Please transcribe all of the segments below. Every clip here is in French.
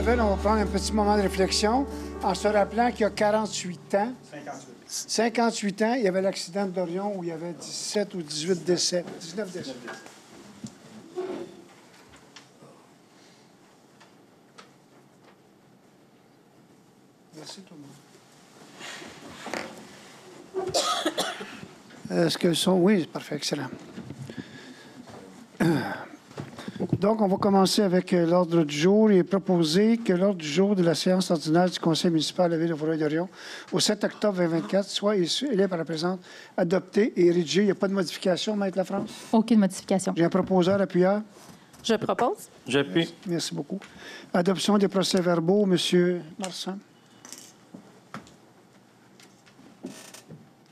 levait, on va prendre un petit moment de réflexion en se rappelant qu'il y a 48 ans, 58 ans, il y avait l'accident de Dorion où il y avait 17 ou 18 décès, 19 décès. Merci tout le monde. Est-ce que le son... Oui, c'est parfait, excellent. Donc, on va commencer avec l'ordre du jour. Il est proposé que l'ordre du jour de la séance ordinaire du Conseil municipal de la Ville de Vaudreuil-Dorion au 7 octobre 2024 soit élu par la présidente, adopté et rédigé. Il n'y a pas de modification, Maître Lafrance? Aucune modification. J'ai un proposeur, appuyeur. Je propose. J'appuie. Merci beaucoup. Adoption des procès-verbaux, M. Marsan.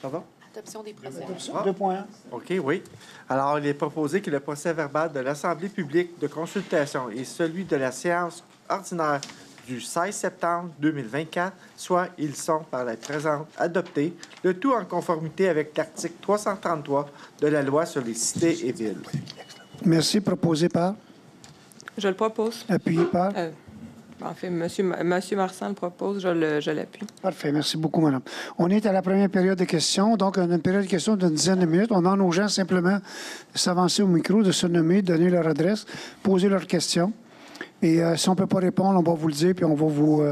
Pardon? Adoption des procès. Adoption, Ah. 2.1. OK, oui. Alors, il est proposé que le procès-verbal de l'Assemblée publique de consultation et celui de la séance ordinaire du 16 septembre 2024, soit ils sont par la présente adoptés, le tout en conformité avec l'article 333 de la loi sur les cités et villes. Merci. Proposé par? Je le propose. Appuyé par? En fait, monsieur Marsan le propose, je l'appuie. Parfait. Merci beaucoup, madame. On est à la première période de questions. Donc, on a une période de questions d'une dizaine de minutes. On demande aux gens simplement de s'avancer au micro, de se nommer, de donner leur adresse, poser leurs questions. Et si on ne peut pas répondre, on va vous le dire, puis on va vous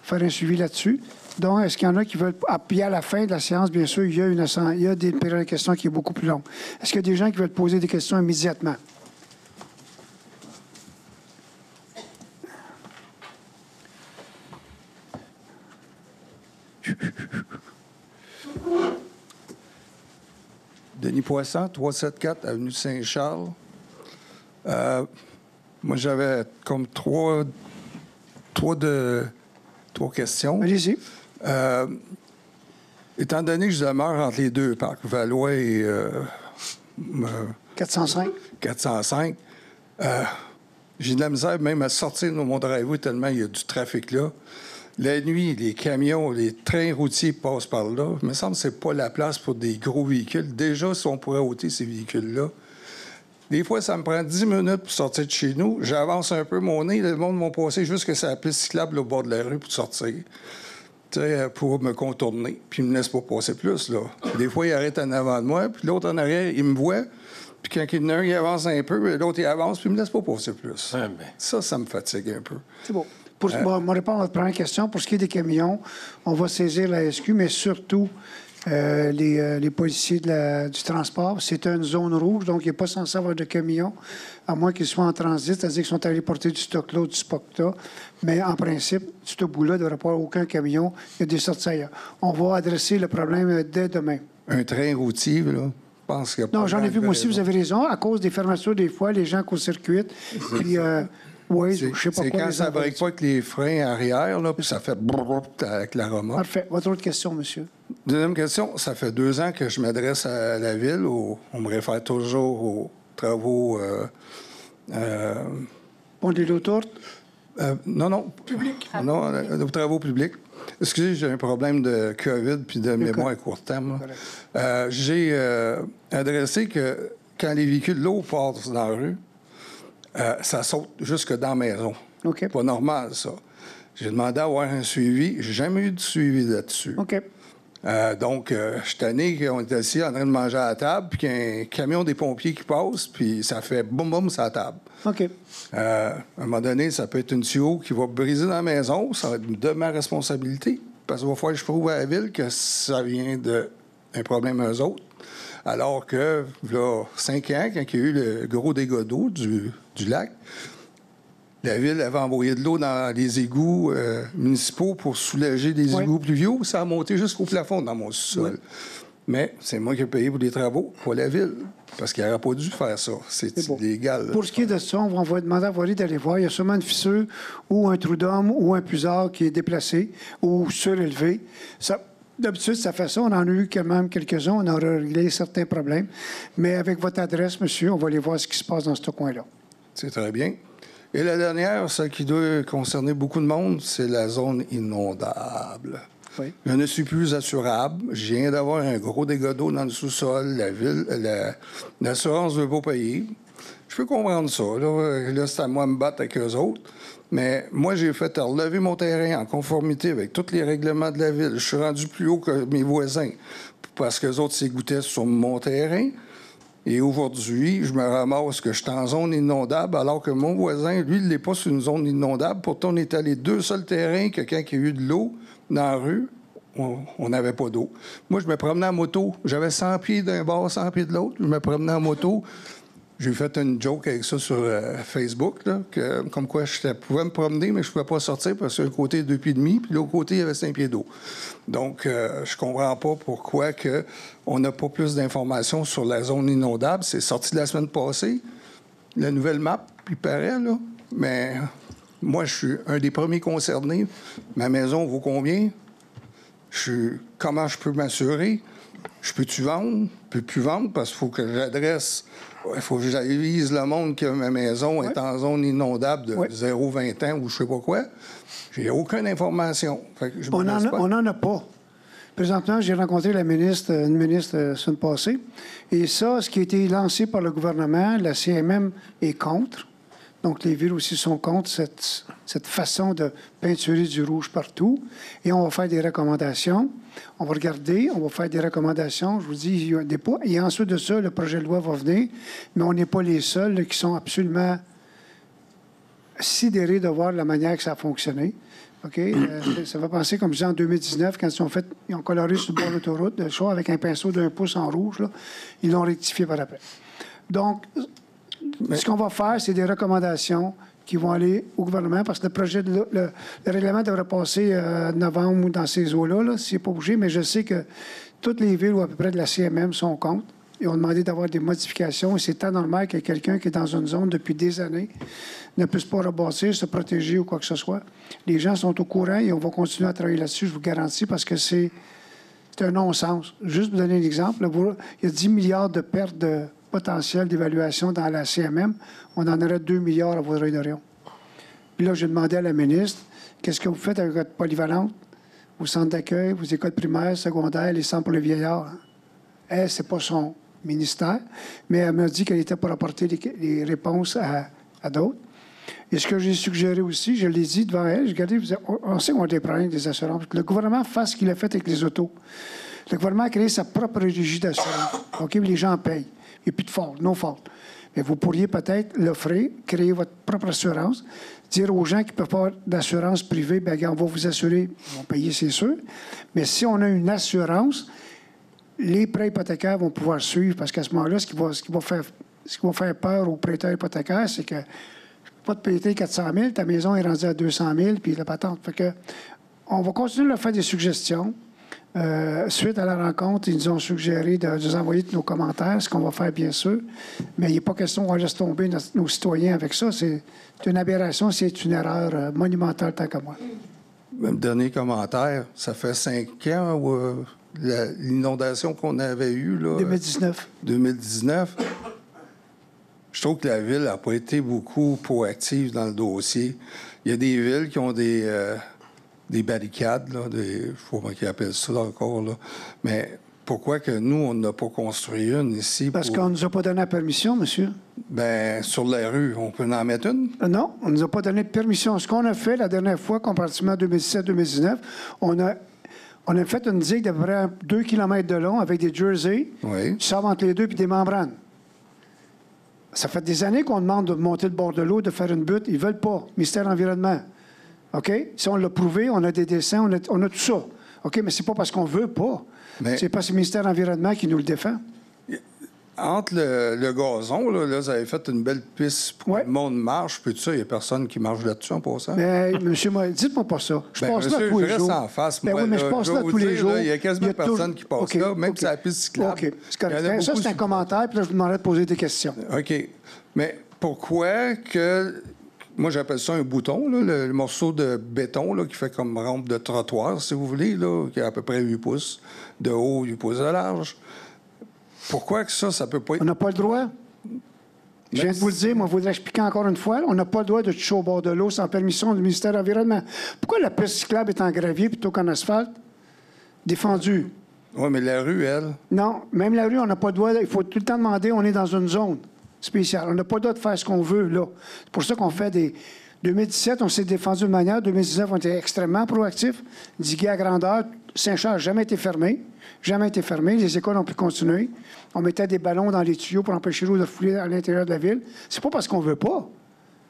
faire un suivi là-dessus. Donc, est-ce qu'il y en a qui veulent... Puis à la fin de la séance, bien sûr, il y a des périodes de questions qui est beaucoup plus longue. Est-ce qu'il y a des gens qui veulent poser des questions immédiatement? Denis Poisson, 374 Avenue Saint-Charles. Moi, j'avais comme trois questions. Allez-y. Étant donné que je demeure entre les deux parcs, Valois et 405. 405, j'ai de la misère même à sortir de mon driveway tellement il y a du trafic là. La nuit, les camions, les trains routiers passent par là. Il me semble que ce n'est pas la place pour des gros véhicules. Déjà, si on pourrait ôter ces véhicules-là, des fois, ça me prend 10 minutes pour sortir de chez nous. J'avance un peu mon nez. Le monde m'a passé jusqu'à sa piste cyclable au bord de la rue pour sortir, pour me contourner. Puis il ne me laisse pas passer plus, là. Des fois, il arrête en avant de moi, puis l'autre en arrière, il me voit. Puis quand il y en a un, il avance un peu, l'autre, il avance, puis il ne me laisse pas passer plus. Ah, ben. Ça me fatigue un peu. C'est bon. Pour répondre à votre première question, pour ce qui est des camions, on va saisir la SQ, mais surtout les policiers du transport. C'est une zone rouge, donc il n'est pas censé avoir de camions, à moins qu'ils soient en transit, c'est-à-dire qu'ils sont allés porter du stock là ou du stock là. Mais en principe, ce bout-là ne devrait pas avoir aucun camion. Il y a des sorties ailleurs. On va adresser le problème dès demain. Un train routier, là, je pense qu'il y a pas... Non, j'en ai vu, moi aussi, vous avez raison. À cause des fermetures, des fois, les gens court-circuitent. Puis... oui, je ne sais pas c'est quoi. quand ça ne break pas avec les freins arrière, là, puis ça fait brrr avec l'aroma. Parfait. Votre autre question, monsieur? Deuxième question, ça fait 2 ans que je m'adresse à la Ville. On me réfère toujours aux travaux... Pont de l'île aux Tourtes? Non. Public. Non, aux travaux publics. Excusez, j'ai un problème de COVID puis de mémoire à court terme. J'ai adressé que quand les véhicules lourds passent dans la rue, ça saute jusque dans la maison. OK. Pas normal, ça. J'ai demandé à avoir un suivi. J'ai jamais eu de suivi là-dessus. OK. Donc, je suis tanné qu'on est assis en train de manger à la table, puis qu'il y a un camion des pompiers qui passe, puis ça fait boum-boum sur la table. OK. À un moment donné, ça peut être une tuyau qui va briser dans la maison. Ça va être de ma responsabilité, parce qu'il va falloir que je prouve à la Ville que ça vient d'un problème à eux autres. Alors que, là, 5 ans, quand il y a eu le gros dégât d'eau du lac, la Ville avait envoyé de l'eau dans les égouts municipaux pour soulager des égouts pluviaux. Ça a monté jusqu'au plafond dans mon sous-sol. Oui. Mais c'est moi qui ai payé pour les travaux, pas la Ville, parce qu'il n'aurait pas dû faire ça. C'est illégal. Pour ce qui est de ça, on va demander à Voirie d'aller voir. Il y a sûrement une fissure ou un trou d'homme ou un puisard qui est déplacé ou surélevé. D'habitude, ça fait ça. On en a eu quand même quelques-uns. On a réglé certains problèmes. Mais avec votre adresse, monsieur, on va aller voir ce qui se passe dans ce coin-là. C'est très bien. Et la dernière, celle qui doit concerner beaucoup de monde, c'est la zone inondable. Oui. Je ne suis plus assurable. Je viens d'avoir un gros dégât d'eau dans le sous-sol. La Ville, l'assurance ne veut pas payer. Je peux comprendre ça. Là, c'est à moi de me battre avec eux autres. Mais moi, j'ai fait relever mon terrain en conformité avec tous les règlements de la ville. Je suis rendu plus haut que mes voisins parce qu'eux autres s'égoutaient sur mon terrain. Et aujourd'hui, je me ramasse que je suis en zone inondable, alors que mon voisin, lui, il n'est pas sur une zone inondable. Pourtant, on est allé 2 seuls terrains que quand il y a eu de l'eau dans la rue, on n'avait pas d'eau. Moi, je me promenais en moto. J'avais 100 pieds d'un bord, 100 pieds de l'autre. Je me promenais en moto. J'ai fait une joke avec ça sur Facebook, là, comme quoi je pouvais me promener, mais je ne pouvais pas sortir parce que un côté 2 pieds et demi, puis l'autre côté, il y avait 5 pieds d'eau. Donc, je comprends pas pourquoi on n'a pas plus d'informations sur la zone inondable. C'est sorti la semaine passée, la nouvelle map, il paraît, là. Mais moi, je suis un des premiers concernés. Ma maison vaut combien? Comment je peux m'assurer? Je peux-tu vendre? Je peux plus vendre parce qu'il faut que j'adresse... Il faut que j'avise le monde que ma maison est en zone inondable de 0,20 ans ou je sais pas quoi. J'ai aucune information. Fait que On n'en a pas. Présentement, j'ai rencontré une ministre la semaine passée. Et ça, ce qui a été lancé par le gouvernement, la CMM est contre. Donc, les villes aussi sont contre cette façon de peinturer du rouge partout. Et on va faire des recommandations. On va regarder, on va faire des recommandations. Je vous dis, il y a un dépôt. Et ensuite de ça, le projet de loi va venir. Mais on n'est pas les seuls là, qui sont absolument sidérés de voir la manière que ça a fonctionné. OK? Ça va penser, comme je disais, en 2019, quand ils ont coloré sur le bord de l'autoroute, le choix avec un pinceau d'1 pouce en rouge, là, ils l'ont rectifié par après. Donc, ce qu'on va faire, c'est des recommandations qui vont aller au gouvernement parce que le règlement devrait passer novembre ou dans ces eaux-là, là, s'il n'est pas bougé, mais je sais que toutes les villes ou à peu près de la CMM sont contre et ont demandé d'avoir des modifications. Et c'est tant normal que quelqu'un qui est dans une zone depuis des années ne puisse pas rebâtir, se protéger ou quoi que ce soit. Les gens sont au courant et on va continuer à travailler là-dessus, je vous garantis, parce que c'est un non-sens. Juste pour donner un exemple, là, il y a 10 milliards de pertes de potentiel d'évaluation dans la CMM. On en aurait 2 milliards à Vaudreuil-Dorion. Puis là, j'ai demandé à la ministre, qu'est-ce que vous faites avec votre polyvalente, vos centres d'accueil, vos écoles primaires, secondaires, les centres pour les vieillards? Elle, c'est pas son ministère, mais elle m'a dit qu'elle était pour apporter les réponses à d'autres. Et ce que j'ai suggéré aussi, je l'ai dit devant elle, on sait qu'on a des problèmes des assurances. Que le gouvernement fasse ce qu'il a fait avec les autos. Le gouvernement a créé sa propre régie d'assurance. OK, les gens payent. Il n'y a plus de faute, no faute. Mais vous pourriez peut-être l'offrir, créer votre propre assurance, dire aux gens qui ne peuvent pas avoir d'assurance privée, bien, on va vous assurer, ils vont payer, c'est sûr. Mais si on a une assurance, les prêts hypothécaires vont pouvoir suivre, parce qu'à ce moment-là, ce qui va faire peur aux prêteurs hypothécaires, c'est que pas de payer 400 000, ta maison est rendue à 200 000, puis la patente. Fait que, on va continuer de faire des suggestions. Suite à la rencontre, ils nous ont suggéré de nous envoyer nos commentaires, ce qu'on va faire, bien sûr. Mais il n'est pas question qu'on laisse tomber nos citoyens avec ça. C'est une aberration, c'est une erreur monumentale, tant qu'à moi. Même dernier commentaire, ça fait 5 ans où l'inondation qu'on avait eue, là, 2019. Je trouve que la Ville n'a pas été beaucoup proactive dans le dossier. Il y a des villes qui ont des barricades, là, je ne sais pas comment ils appellent ça encore, là. Mais pourquoi que nous, on n'a pas construit une ici? Parce qu'on ne nous a pas donné la permission, monsieur. Bien, sur la rue, on peut en mettre une? Non, on ne nous a pas donné de permission. Ce qu'on a fait la dernière fois, comparativement à 2017-2019, on a fait une digue d'à peu près 2 km de long avec des jerseys, oui. Tu sors entre les deux, puis des membranes. Ça fait des années qu'on demande de monter le bord de l'eau, de faire une butte. Ils ne veulent pas. Ministère de l'Environnement. OK? Si on l'a prouvé, on a des dessins, on a tout ça. OK? Mais c'est pas parce qu'on ne veut pas. C'est parce que le ministère de l'Environnement qui nous le défend. Entre le gazon, là, vous avez fait une belle piste pour que le monde marche, puis tout ça, il n'y a personne qui marche là-dessus en passant. Mais, monsieur, dites-moi pas ça. Je passe là tous les jours. Je reste en face, moi. Oui, mais je passe là tous les jours. Il y a quasiment personne qui passe là, même si c'est la piste cyclable. OK, c'est correct. Ça, c'est un commentaire, puis là, je vous demanderais de poser des questions. OK. Mais pourquoi que... Moi, j'appelle ça un bouton, là, le morceau de béton là, qui fait comme rampe de trottoir, si vous voulez, là, qui a à peu près 8 pouces de haut, 8 pouces de large. Pourquoi que ça peut pas être... On n'a pas le droit. Je viens de vous le dire, moi, je vous l'expliquer encore une fois. On n'a pas le droit de toucher au bord de l'eau sans permission du ministère de l'Environnement. Pourquoi la piste cyclable est en gravier plutôt qu'en asphalte? Défendu. Oui, mais la rue, elle... Non, même la rue, on n'a pas le droit. Il faut tout le temps demander, on est dans une zone. spécial. On n'a pas le droit de faire ce qu'on veut, là. C'est pour ça qu'on fait des... 2017, on s'est défendu de manière. 2019, on était extrêmement proactifs. Digué à grandeur. Saint-Charles n'a jamais été fermé. Jamais été fermé. Les écoles ont pu continuer. On mettait des ballons dans les tuyaux pour empêcher l'eau de fouler à l'intérieur de la ville. C'est pas parce qu'on veut pas.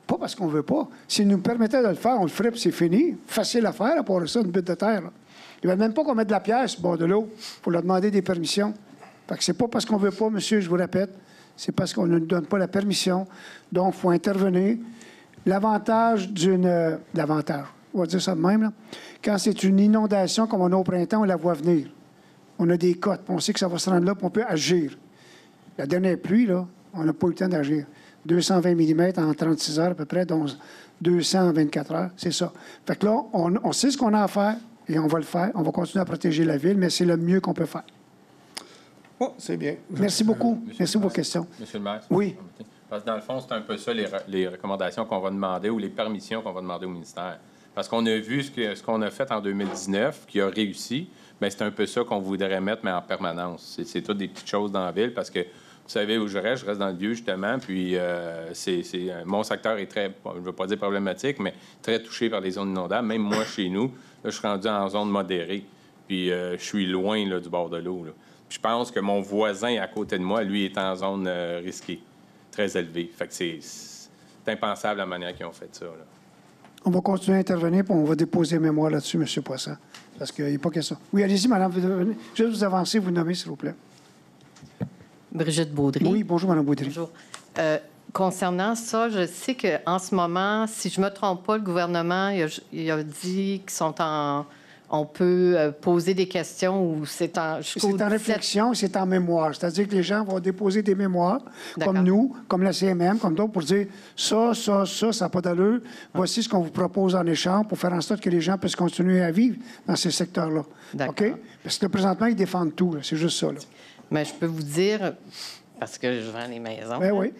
Pas parce qu'on veut pas. S'ils nous permettaient de le faire, on le ferait, puis c'est fini. Facile à faire, à part ça, une butte de terre. Là. Ils ne veulent même pas qu'on mette de la pierre sur le bord de l'eau pour leur demander des permissions. Fait que c'est pas parce qu'on veut pas, monsieur, je vous répète. C'est parce qu'on ne nous donne pas la permission. Donc, il faut intervenir. L'avantage d'une... L'avantage, on va dire ça de même, là. Quand c'est une inondation comme on a au printemps, on la voit venir. On a des cotes, on sait que ça va se rendre là, puis on peut agir. La dernière pluie, là, on n'a pas eu le temps d'agir. 220 mm en 36 heures à peu près, dont 200 en 24 heures, c'est ça. Fait que là, on sait ce qu'on a à faire et on va le faire. On va continuer à protéger la ville, mais c'est le mieux qu'on peut faire. Oh, c'est bien. Merci beaucoup. Monsieur Merci le pour vos maire. questions. Monsieur le maire. Oui. Parce que dans le fond, c'est un peu ça les recommandations qu'on va demander ou les permissions qu'on va demander au ministère. Parce qu'on a vu ce qu'on a fait en 2019, qui a réussi, bien, c'est un peu ça qu'on voudrait mettre, mais en permanence. C'est toutes des petites choses dans la ville, parce que, vous savez où je reste dans le Vieux, justement, puis mon secteur est très, je ne veux pas dire problématique, mais très touché par les zones inondables. Même moi, chez nous, là, je suis rendu en zone modérée, puis je suis loin là, du bord de l'eau. Je pense que mon voisin à côté de moi, lui, est en zone risquée, très élevée. Fait que c'est impensable la manière qu'ils ont fait ça. Là. On va continuer à intervenir, puis on va déposer mémoire là-dessus, M. Poisson, parce qu'il n'y a pas que ça. Oui, allez-y, madame. Juste vous avancer, vous nommer, s'il vous plaît. Brigitte Baudry. Oui, bonjour, madame Baudry. Bonjour. Concernant ça, je sais qu'en ce moment, si je ne me trompe pas, le gouvernement il a dit qu'ils sont en... On peut poser des questions ou c'est en... C'est en réflexion, c'est en mémoire. C'est-à-dire que les gens vont déposer des mémoires, comme nous, comme la CMM, comme d'autres, pour dire ça n'a pas d'allure. Voici ce qu'on vous propose en échange pour faire en sorte que les gens puissent continuer à vivre dans ces secteurs-là. OK? Parce que présentement, ils défendent tout. C'est juste ça. Là. Mais je peux vous dire, parce que je vends les maisons. Ben oui.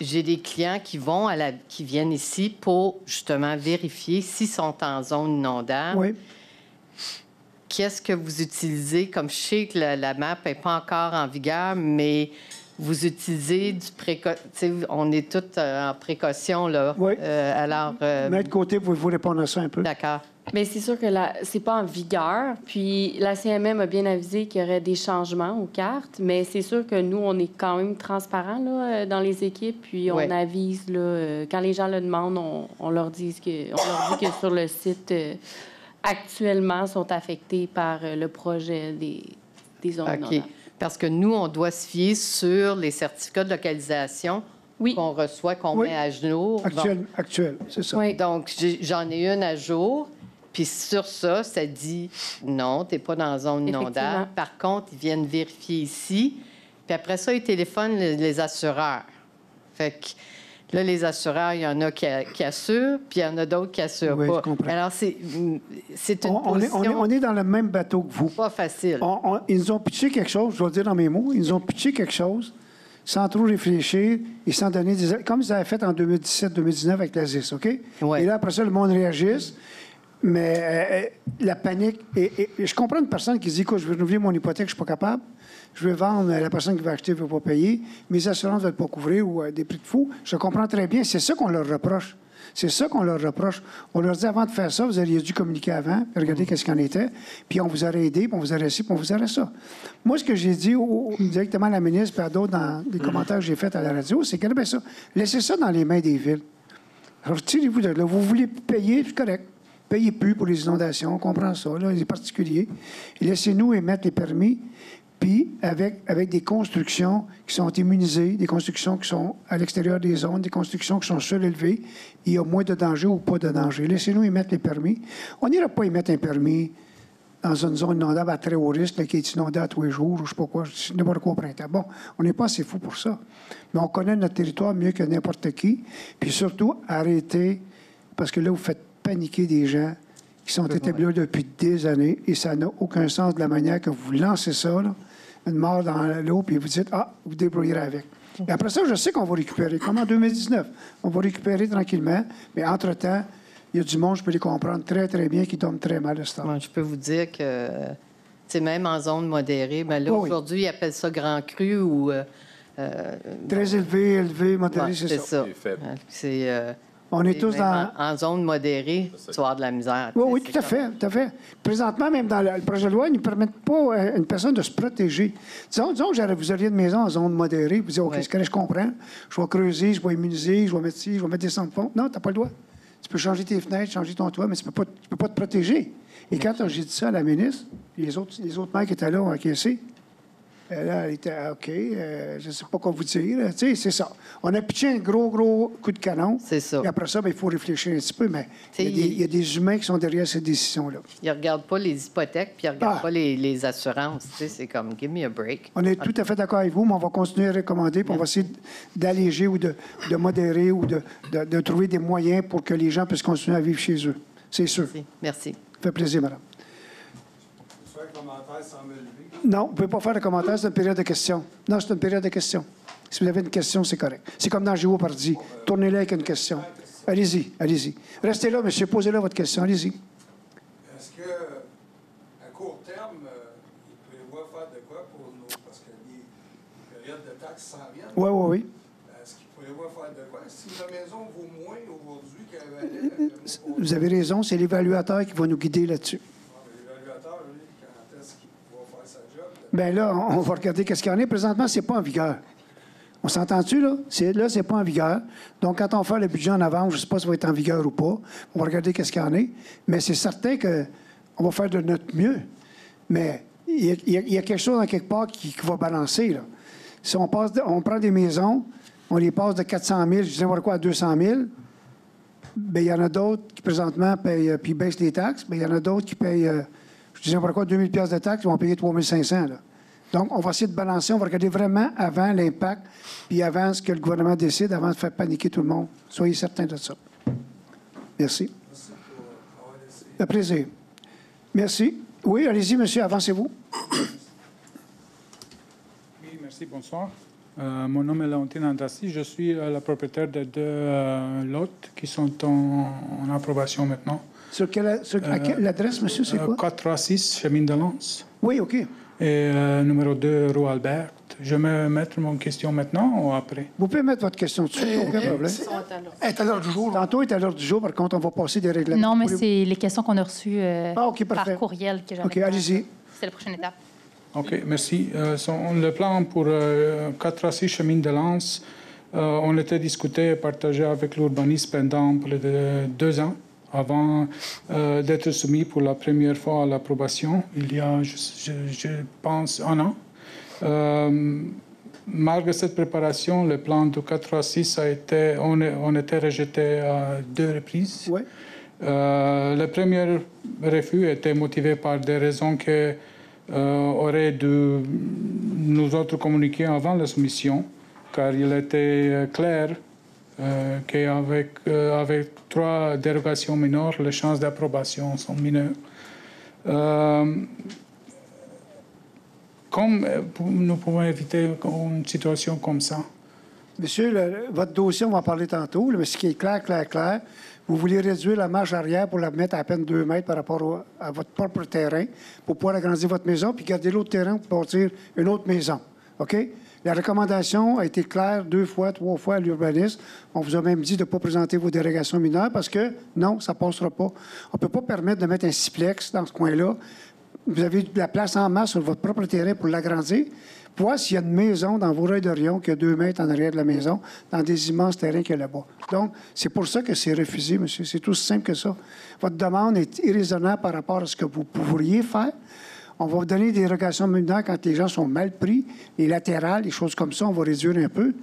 J'ai des clients qui viennent ici pour justement vérifier s'ils sont en zone inondable. Oui. Qu'est-ce que vous utilisez? Comme je sais que la map n'est pas encore en vigueur, mais vous utilisez du on est tous en précaution, là. Oui. Alors. Mais de côté, pouvez-vous répondre à ça un peu? D'accord. Bien, c'est sûr que c'est pas en vigueur. Puis la CMM a bien avisé qu'il y aurait des changements aux cartes, mais c'est sûr que nous, on est quand même transparents là, dans les équipes, puis on avise là, quand les gens le demandent, on leur dit que sur le site actuellement sont affectés par le projet des zones inondables. Parce que nous, on doit se fier sur les certificats de localisation qu'on reçoit, qu'on met à jour. Actuel, c'est ça. Oui. Donc, j'en ai une à jour. Puis sur ça, ça dit non, tu n'es pas dans la zone inondable. Par contre, ils viennent vérifier ici. Puis après ça, ils téléphonent les assureurs. Fait que là, les assureurs, il y en a qui assurent, puis il y en a d'autres qui assurent pas. Je comprends. Alors, c'est une position... On est dans le même bateau que vous. Pas facile. Ils nous ont pitché quelque chose, je dois le dire dans mes mots, ils nous ont pitché quelque chose sans trop réfléchir et sans donner des... Comme ils avaient fait en 2017-2019 avec la ZIS, OK? Ouais. Et là, après ça, le monde réagisse. Mais la panique... Et je comprends une personne qui dit, écoute, je veux renouveler mon hypothèque, je ne suis pas capable. Je veux vendre, la personne qui va acheter ne veut pas payer. Mes assurances ne veulent pas couvrir ou des prix de fou. Je comprends très bien. C'est ça qu'on leur reproche. C'est ça qu'on leur reproche. On leur dit, avant de faire ça, vous auriez dû communiquer avant, regardez qu'est-ce qu'il en était, puis on vous aurait aidé, puis on vous aurait ci, puis on vous aurait ça. Moi, ce que j'ai dit directement à la ministre et à d'autres dans les commentaires que j'ai faits à la radio, c'est que ça, laissez ça dans les mains des villes. Alors, tirez-vous de là. Vous voulez payer, c'est correct. Payez plus pour les inondations, on comprend ça, là, les particuliers. Et laissez-nous émettre les permis, puis avec des constructions qui sont immunisées, des constructions qui sont à l'extérieur des zones, des constructions qui sont surélevées, il y a moins de danger ou pas de danger. Laissez-nous émettre les permis. On n'ira pas émettre un permis dans une zone inondable à très haut risque, là, qui est inondée à tous les jours, ou je ne sais pas quoi, n'importe quoi au printemps. Bon, on n'est pas assez fou pour ça. Mais on connaît notre territoire mieux que n'importe qui. Puis surtout, arrêtez, parce que là, vous faites paniquer des gens qui sont établis là depuis des années et ça n'a aucun sens de la manière que vous lancez ça, là, une mort dans l'eau, puis vous dites, vous débrouillerez avec. Et après ça, je sais qu'on va récupérer, comme en 2019. On va récupérer tranquillement, mais entre-temps, il y a du monde, je peux les comprendre très, très bien, qui dorment très mal à ce temps. Moi, je peux vous dire que, même en zone modérée, bien là, aujourd'hui, ils appellent ça grand cru ou Très élevé, modéré, ouais, c'est ça. C'est faible. On est tous même dans... en zone modérée, tu vas avoir de la misère. Oui, tu sais, oui, c'est tout à fait, tout à fait. Présentement, même dans le projet de loi, ils ne permettent pas à une personne de se protéger. Disons que vous auriez une maison en zone modérée, vous dites, OK, Ouais. c'est correct, je comprends. Je vais creuser, je vais immuniser, je vais mettre ci, je vais mettre des centres de pompe. Non, tu n'as pas le droit. Tu peux changer tes fenêtres, changer ton toit, mais tu ne peux pas te protéger. Et quand j'ai dit ça à la ministre, les autres maires qui étaient là ont encaissé. Là, elle était OK, je ne sais pas quoi vous dire. Tu sais, c'est ça. On a pitché un gros coup de canon. C'est ça. Et après ça, bien, il faut réfléchir un petit peu, mais Tu sais, il y a des humains qui sont derrière cette décision-là. Ils ne regardent pas les hypothèques, puis ils ne regardent Ah. pas les assurances. Tu sais, c'est comme, give me a break. On est tout à fait d'accord avec vous, mais on va continuer à recommander, puis on va essayer d'alléger ou de modérer ou de trouver des moyens pour que les gens puissent continuer à vivre chez eux. C'est sûr. Merci. Ça fait plaisir, madame. Faire un commentaire sans me lever. Non, vous ne pouvez pas faire de commentaires, c'est une période de questions. Non, c'est une période de questions. Si vous avez une question, c'est correct. C'est comme dans Géopardy. Tournez-la avec une question. Allez-y, allez-y. Restez là, monsieur, posez-là votre question. Allez-y. Est-ce que, à court terme, il prévoit faire de quoi pour nous? Parce que les périodes de taxes s'en viennent. Oui, oui, oui. Est-ce qu'il prévoit faire de quoi? Si la maison vaut moins aujourd'hui qu'elle valait... Vous avez raison, c'est l'évaluateur qui va nous guider là-dessus. L'évaluateur, lui, quand est-ce qu'il va faire sa job? Bien là, on va regarder qu'est-ce qu'il y en a. Présentement, c'est pas en vigueur. On s'entend-tu, là? Là, c'est pas en vigueur. Donc, quand on fait le budget en avance, je ne sais pas si ça va être en vigueur ou pas. On va regarder qu'est-ce qu'il y en a. Mais c'est certain qu'on va faire de notre mieux. Mais il y a quelque chose en quelque part qui va balancer, là. Si on prend des maisons, on les passe de 400 000, je dis n'importe quoi, à 200 000, bien, il y en a d'autres qui, présentement, payent, puis baissent les taxes. Bien, il y en a d'autres qui payent, je dis n'importe quoi, 2 000 de taxes, ils vont payer 3 500, là. Donc, on va essayer de balancer. On va regarder vraiment avant l'impact, puis avant ce que le gouvernement décide, avant de faire paniquer tout le monde. Soyez certains de ça. Merci. Le plaisir. Merci. Oui, allez-y, monsieur, avancez-vous. Oui, merci, bonsoir. Mon nom est Léontine Andrassi. Je suis la propriétaire de deux lots qui sont en approbation maintenant. À quelle adresse, monsieur, c'est quoi? 436, Chemin de Lens. Oui, OK. Et numéro 2, rue Albert. Je vais mettre mon question maintenant ou après? Vous pouvez mettre votre question dessus, aucun problème. Elle est à l'heure du jour. Tantôt, est à l'heure du jour. Par contre, on va passer des règlements. Non, mais c'est les questions qu'on a reçues OK, parfait. par courriel que j'avais. OK, allez-y. C'est la prochaine étape. OK, merci. Le plan pour 436 Chemin de Lens, on était discuté et partagé avec l'urbanisme pendant près de 2 ans avant d'être soumis pour la première fois à l'approbation, il y a, je pense, 1 an. Malgré cette préparation, le plan de 436 on était rejeté à 2 reprises. Oui. Le premier refus était motivé par des raisons que aurait dû nous autres communiquer avant la soumission, car il était clair qu'avec 3 dérogations mineures, les chances d'approbation sont mineures. Comme nous pouvons éviter une situation comme ça? Monsieur, votre dossier, on va en parler tantôt, mais ce qui est clair, vous voulez réduire la marge arrière pour la mettre à peine 2 mètres par rapport à votre propre terrain pour pouvoir agrandir votre maison puis garder l'autre terrain pour bâtir une autre maison. OK? La recommandation a été claire 2 fois, 3 fois à l'urbanisme. On vous a même dit de ne pas présenter vos dérogations mineures parce que, non, ça ne passera pas. On ne peut pas permettre de mettre un siplex dans ce coin-là. Vous avez de la place en masse sur votre propre terrain pour l'agrandir. Voir s'il y a une maison dans vos Vaudreuil d'Orion qui a 2 mètres en arrière de la maison, dans des immenses terrains qu'il y a là-bas. Donc, c'est pour ça que c'est refusé, monsieur. C'est aussi simple que ça. Votre demande est irraisonnable par rapport à ce que vous pourriez faire. On va vous donner des dérogations mineures quand les gens sont mal pris, les latérales, les choses comme ça, on va réduire un peu,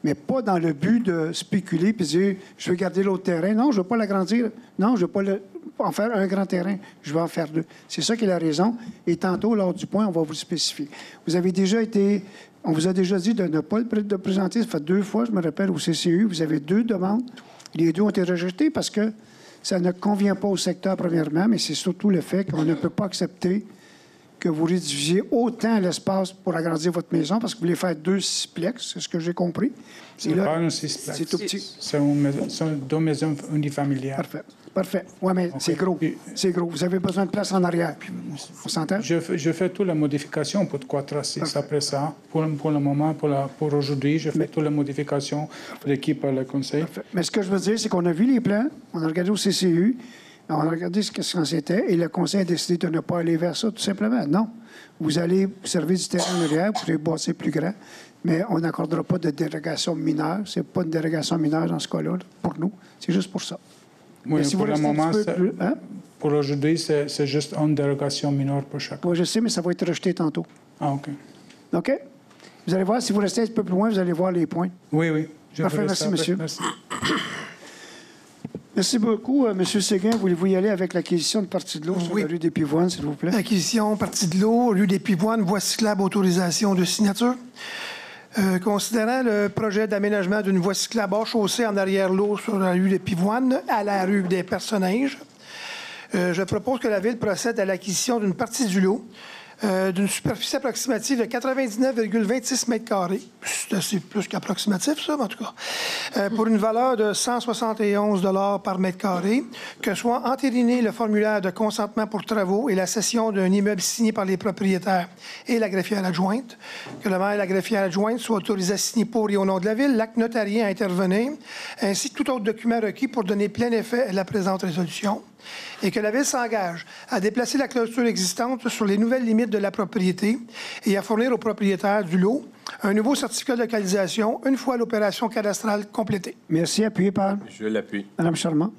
mais pas dans le but de spéculer et dire « je veux garder l'autre terrain ». Non, je ne veux pas l'agrandir. Non, je ne veux pas en faire un grand terrain. Je vais en faire 2. C'est ça qui est la raison. Et tantôt, lors du point, on va vous le spécifier. Vous avez déjà été... On vous a déjà dit de ne pas le présenter. Ça fait 2 fois, je me rappelle, au CCU. Vous avez 2 demandes. Les 2 ont été rejetées parce que ça ne convient pas au secteur, premièrement, mais c'est surtout le fait qu'on ne peut pas accepter que vous réduisiez autant l'espace pour agrandir votre maison, parce que vous voulez faire 2 sixplex, c'est ce que j'ai compris. C'est pas un sixplex. C'est tout petit. C'est deux maisons unifamiliales. Parfait. Parfait. Oui, mais c'est gros. C'est gros. Vous avez besoin de place en arrière. Puis, on s'entend? Je fais toutes les modifications pour 4 à 6 après ça. Pour le moment, pour aujourd'hui, je fais toutes les modifications pour l'équipe à le conseil. Parfait. Mais ce que je veux dire, c'est qu'on a vu les plans, on a regardé au CCU, on a regardé ce que c'était, et le conseil a décidé de ne pas aller vers ça, tout simplement. Non. Vous allez vous servir du terrain en arrière, vous pouvez bâtir plus grand, mais on n'accordera pas de dérogation mineure. Ce n'est pas une dérogation mineure dans ce cas-là, pour nous. C'est juste pour ça. Oui, si pour vous le restez un moment, petit peu plus, hein? pour aujourd'hui, c'est juste une dérogation mineure pour chaque. Oui, je sais, mais ça va être rejeté tantôt. Ah, OK. OK? Vous allez voir, si vous restez un petit peu plus loin, vous allez voir les points. Oui, oui. Parfait, merci, monsieur. Merci. Merci beaucoup. Monsieur Séguin, voulez-vous y aller avec l'acquisition de partie de l'eau sur la rue des Pivoines, s'il vous plaît? Acquisition, partie de l'eau, rue des Pivoines, voie cyclable, autorisation de signature. Considérant le projet d'aménagement d'une voie cyclable hors chaussée en arrière-l'eau sur la rue des Pivoines à la rue des Personnages, je propose que la Ville procède à l'acquisition d'une partie du lot d'une superficie approximative de 99,26 mètres carrés. C'est assez plus qu'approximatif, ça, mais en tout cas. Pour une valeur de 171 $ par mètre carré, que soit entériné le formulaire de consentement pour travaux et la cession d'un immeuble signé par les propriétaires et la greffière adjointe, que le maire et la greffière adjointe soient autorisés à signer pour et au nom de la Ville l'acte notarié à intervenir, ainsi que tout autre document requis pour donner plein effet à la présente résolution, et que la Ville s'engage à déplacer la clôture existante sur les nouvelles limites de la propriété et à fournir aux propriétaires du lot un nouveau certificat de localisation une fois l'opération cadastrale complétée. Merci. Appuyé par? Je l'appuie. Madame Charmant.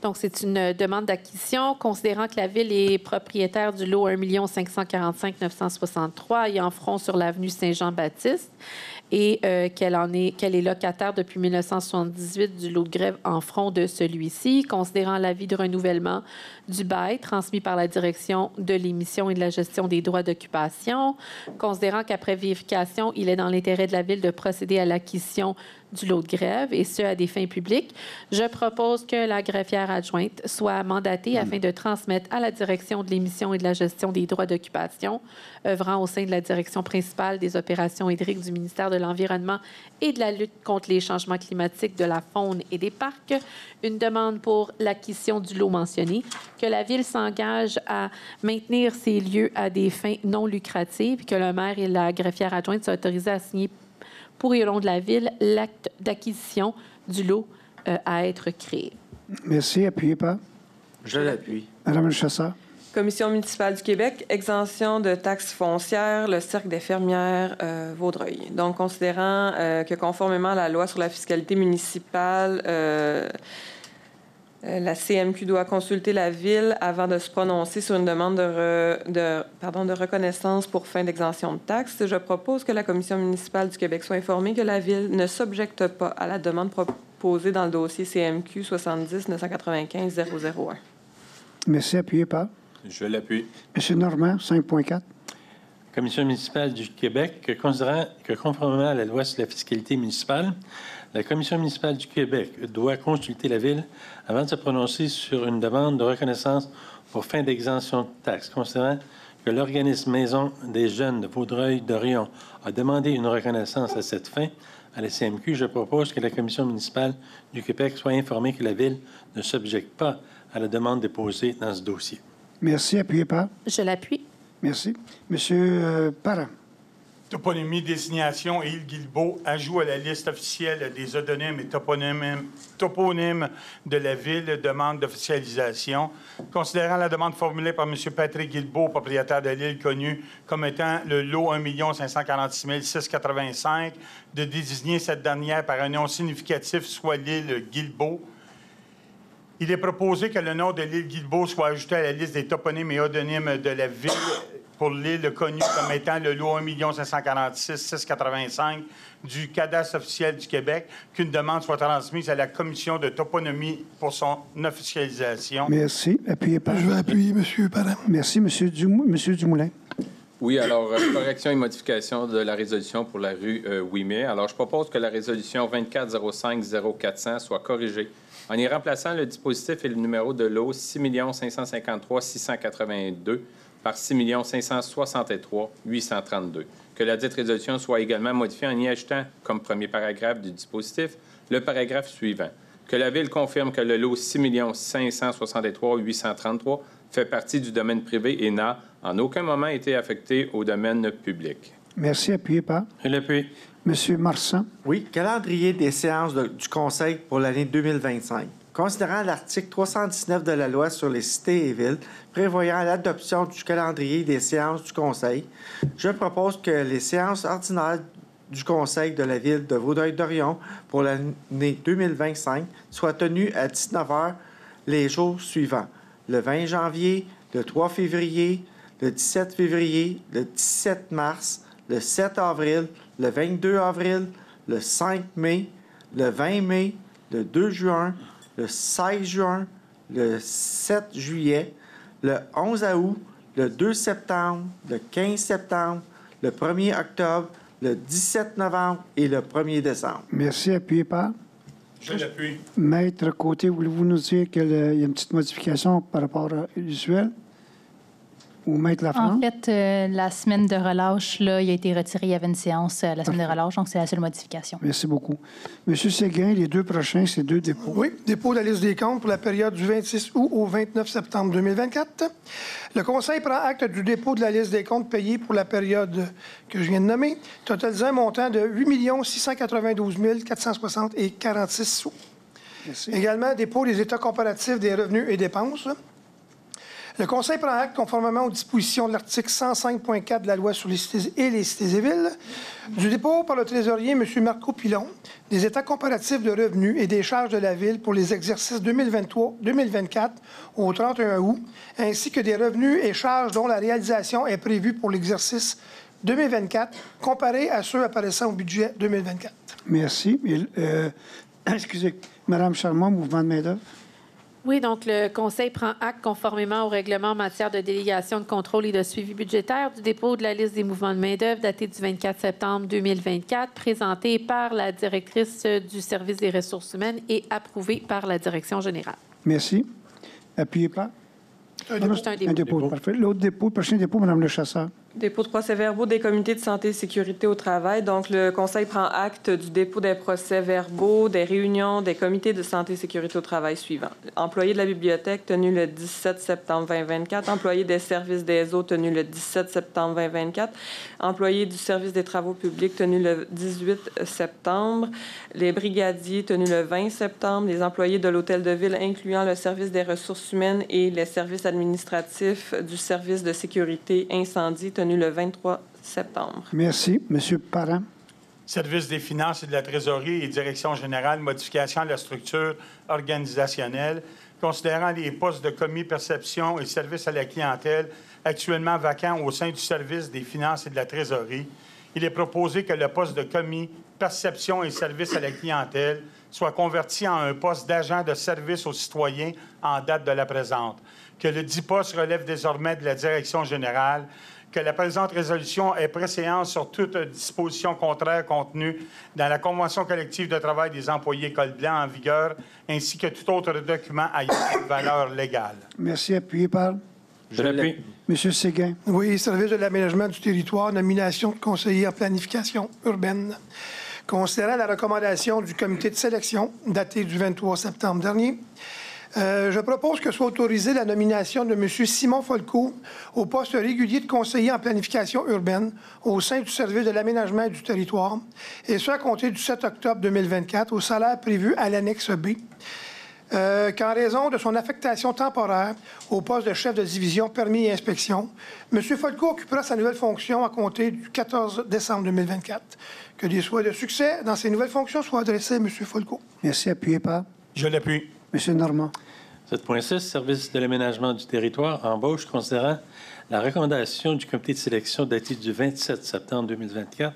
Donc, c'est une demande d'acquisition. Considérant que la Ville est propriétaire du lot 1 545 963 ayant front sur l'avenue Saint-Jean-Baptiste et qu'elle est locataire depuis 1978 du lot de grève en front de celui-ci, considérant l'avis de renouvellement du bail transmis par la Direction de l'émission et de la gestion des droits d'occupation, considérant qu'après vérification, il est dans l'intérêt de la Ville de procéder à l'acquisition du lot de grève, et ce, à des fins publiques, je propose que la greffière adjointe soit mandatée afin de transmettre à la Direction de l'émission et de la gestion des droits d'occupation, œuvrant au sein de la Direction principale des opérations hydriques du ministère de l'Environnement et de la lutte contre les changements climatiques, de la faune et des parcs, une demande pour l'acquisition du lot mentionné, que la Ville s'engage à maintenir ces lieux à des fins non lucratives, que le maire et la greffière adjointe soient autorisés à signer pour et au nom de la Ville l'acte d'acquisition du lot à être créé. Merci. Appuyé par? Je l'appuie. Madame le chasseur. Commission municipale du Québec, exemption de taxes foncières, le Cercle des fermières Vaudreuil. Donc, considérant que conformément à la loi sur la fiscalité municipale, la CMQ doit consulter la Ville avant de se prononcer sur une demande de reconnaissance pour fin d'exemption de taxes. Je propose que la Commission municipale du Québec soit informée que la Ville ne s'objecte pas à la demande proposée dans le dossier CMQ 70 995 001. Merci. Appuyé par? Je l'appuie. Monsieur Normand, 5.4. Commission municipale du Québec, considérant que conformément à la loi sur la fiscalité municipale, la Commission municipale du Québec doit consulter la Ville avant de se prononcer sur une demande de reconnaissance pour fin d'exemption de taxes. Considérant que l'organisme Maison des Jeunes de Vaudreuil-Dorion a demandé une reconnaissance à cette fin à la CMQ, je propose que la Commission municipale du Québec soit informée que la Ville ne s'objecte pas à la demande déposée dans ce dossier. Merci. Appuyé par? Je l'appuie. Merci. Monsieur Parent. Toponymie, désignation, Île Guilbeault, ajout à la liste officielle des odonymes et toponymes de la Ville, demande d'officialisation. Considérant la demande formulée par M. Patrick Guilbeault, propriétaire de l'île connu comme étant le lot 1 546 685, de désigner cette dernière par un nom significatif, soit l'île Guilbeault. Il est proposé que le nom de l'île Guilbeault soit ajouté à la liste des toponymes et odonymes de la Ville pour l'île connue comme étant le lot 1 546 685 du cadastre officiel du Québec, qu'une demande soit transmise à la Commission de toponymie pour son officialisation. Merci. Appuyé par? Je vais appuyer, M. Parent. Merci, Monsieur Dumoulin. Oui, alors, correction et modification de la résolution pour la rue Ouimet. Alors, je propose que la résolution 24-05-0400 soit corrigée en y remplaçant le dispositif et le numéro de lot 6 553 682 par 6 563 832. Que la dite résolution soit également modifiée en y ajoutant, comme premier paragraphe du dispositif, le paragraphe suivant. Que la Ville confirme que le lot 6 563 833 fait partie du domaine privé et n'a en aucun moment été affecté au domaine public. Merci. Appuyé par Je l'appuie. M. Marsan. Oui, calendrier des séances du Conseil pour l'année 2025. Considérant l'article 319 de la loi sur les cités et villes prévoyant l'adoption du calendrier des séances du Conseil, je propose que les séances ordinaires du Conseil de la Ville de Vaudreuil-Dorion pour l'année 2025 soient tenues à 19h les jours suivants: le 20 janvier, le 3 février, le 17 février, le 17 mars, le 7 avril, le 22 avril, le 5 mai, le 20 mai, le 2 juin, le 16 juin, le 7 juillet, le 11 août, le 2 septembre, le 15 septembre, le 1er octobre, le 17 novembre et le 1er décembre. Merci. Appuyé par Je l'appuie. Maître Côté. Voulez-vous nous dire qu'il y a une petite modification par rapport à l'usuel? Ou Maître Lafrance? En fait, la semaine de relâche, là, il a été retiré. Il y avait une séance la semaine de relâche, donc c'est la seule modification. Merci beaucoup. M. Séguin, les deux prochains, c'est deux dépôts. Oui, dépôt de la liste des comptes pour la période du 26 août au 29 septembre 2024. Le Conseil prend acte du dépôt de la liste des comptes payés pour la période que je viens de nommer, totalisant un montant de 8 692 460 et 46 sous. Merci. Également, dépôt des états comparatifs des revenus et dépenses. Le Conseil prend acte, conformément aux dispositions de l'article 105.4 de la loi sur les cités et les cités et villes, du dépôt par le trésorier M. Marco Pilon des états comparatifs de revenus et des charges de la Ville pour les exercices 2023-2024 au 31 août, ainsi que des revenus et charges dont la réalisation est prévue pour l'exercice 2024, comparés à ceux apparaissant au budget 2024. Merci. Excusez, Mme Charmant, mouvement de main-d'œuvre. Oui, donc le Conseil prend acte conformément au règlement en matière de délégation de contrôle et de suivi budgétaire du dépôt de la liste des mouvements de main-d'œuvre daté du 24 septembre 2024, présentée par la directrice du service des ressources humaines et approuvée par la direction générale. Merci. Appuyé par? C'est un dépôt. Un dépôt, parfait. L'autre dépôt, le prochain dépôt, Mme Le Chasseur. Dépôt de procès-verbaux des comités de santé et sécurité au travail. Donc, le Conseil prend acte du dépôt des procès-verbaux des réunions des comités de santé et sécurité au travail suivants. Employé de la bibliothèque tenu le 17 septembre 2024. Employé des services des eaux tenu le 17 septembre 2024. Employé du service des travaux publics tenu le 18 septembre. Les brigadiers tenus le 20 septembre. Les employés de l'hôtel de ville, incluant le service des ressources humaines et les services administratifs du service de sécurité incendie tenu le 23 septembre. Merci. M. Parent. Service des finances et de la trésorerie et direction générale, modification de la structure organisationnelle, considérant les postes de commis perception et service à la clientèle actuellement vacants au sein du service des finances et de la trésorerie. Il est proposé que le poste de commis perception et service à la clientèle soit converti en un poste d'agent de service aux citoyens en date de la présente, que le dit poste relève désormais de la direction générale, que la présente résolution est préséance sur toute disposition contraire contenue dans la Convention collective de travail des employés col blanc en vigueur, ainsi que tout autre document ayant une valeur légale. Merci. Appuyé par? Je l'appuie. M. Séguin. Oui, service de l'aménagement du territoire, nomination de conseiller en planification urbaine. Considérant la recommandation du comité de sélection datée du 23 septembre dernier, je propose que soit autorisée la nomination de M. Simon Folco au poste régulier de conseiller en planification urbaine au sein du service de l'aménagement du territoire, et ce à compter du 7 octobre 2024 au salaire prévu à l'annexe B, qu'en raison de son affectation temporaire au poste de chef de division permis et inspection, M. Folco occupera sa nouvelle fonction à compter du 14 décembre 2024. Que des souhaits de succès dans ses nouvelles fonctions soient adressés à M. Folco. Merci. Appuyé par? Je l'appuie. M. Normand. 7.6, Service de l'aménagement du territoire, embauche considérant la recommandation du comité de sélection datée du 27 septembre 2024.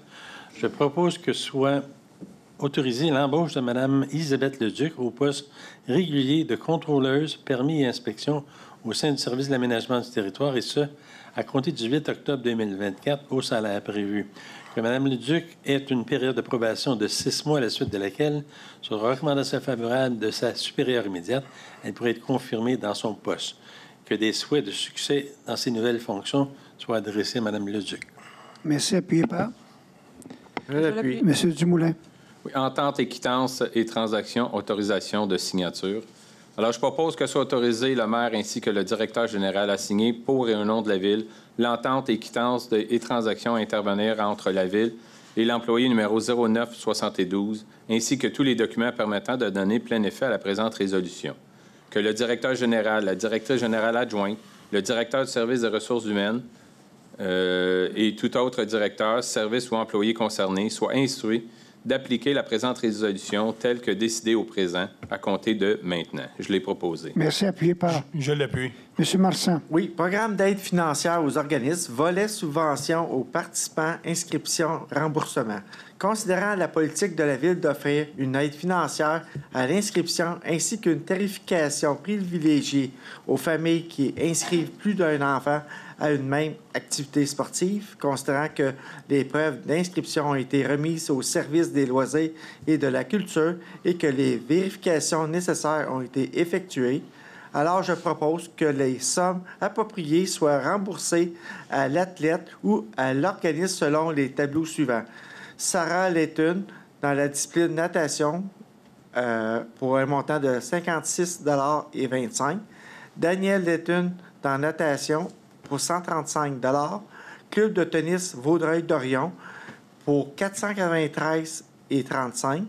Je propose que soit autorisée l'embauche de Mme Elisabeth Leduc au poste régulier de contrôleuse permis et inspection au sein du service de l'aménagement du territoire, et ce, à compter du 8 octobre 2024 au salaire prévu. Que Mme Leduc ait une période de probation de 6 mois à la suite de laquelle, sur recommandation favorable de sa supérieure immédiate, elle pourrait être confirmée dans son poste. que des souhaits de succès dans ces nouvelles fonctions soient adressés à Mme Leduc. Merci. Appuyé par? Je l'appuie. Monsieur Dumoulin. Oui, entente, équitance et transaction, autorisation de signature. Alors, je propose que soit autorisé le maire ainsi que le directeur général à signer pour et au nom de la Ville l'entente, équitance et transaction à intervenir entre la Ville et l'employé numéro 0972, ainsi que tous les documents permettant de donner plein effet à la présente résolution. Que le directeur général, la directrice générale adjointe, le directeur du service des ressources humaines et tout autre directeur, service ou employé concerné soient instruits d'appliquer la présente résolution telle que décidée au présent à compter de maintenant. Je l'ai proposé. Merci. Appuyé par? Je l'appuie. Monsieur Marsan. Oui, programme d'aide financière aux organismes, volet subvention aux participants, inscription, remboursement. Considérant la politique de la Ville d'offrir une aide financière à l'inscription ainsi qu'une tarification privilégiée aux familles qui inscrivent plus d'un enfant à une même activité sportive, considérant que les preuves d'inscription ont été remises au service des loisirs et de la culture et que les vérifications nécessaires ont été effectuées, alors je propose que les sommes appropriées soient remboursées à l'athlète ou à l'organisme selon les tableaux suivants. Sarah Letton, dans la discipline natation, pour un montant de 56,25 $. Daniel Letton, dans natation, pour 135 $. Club de tennis Vaudreuil-Dorion, pour 493,35 $.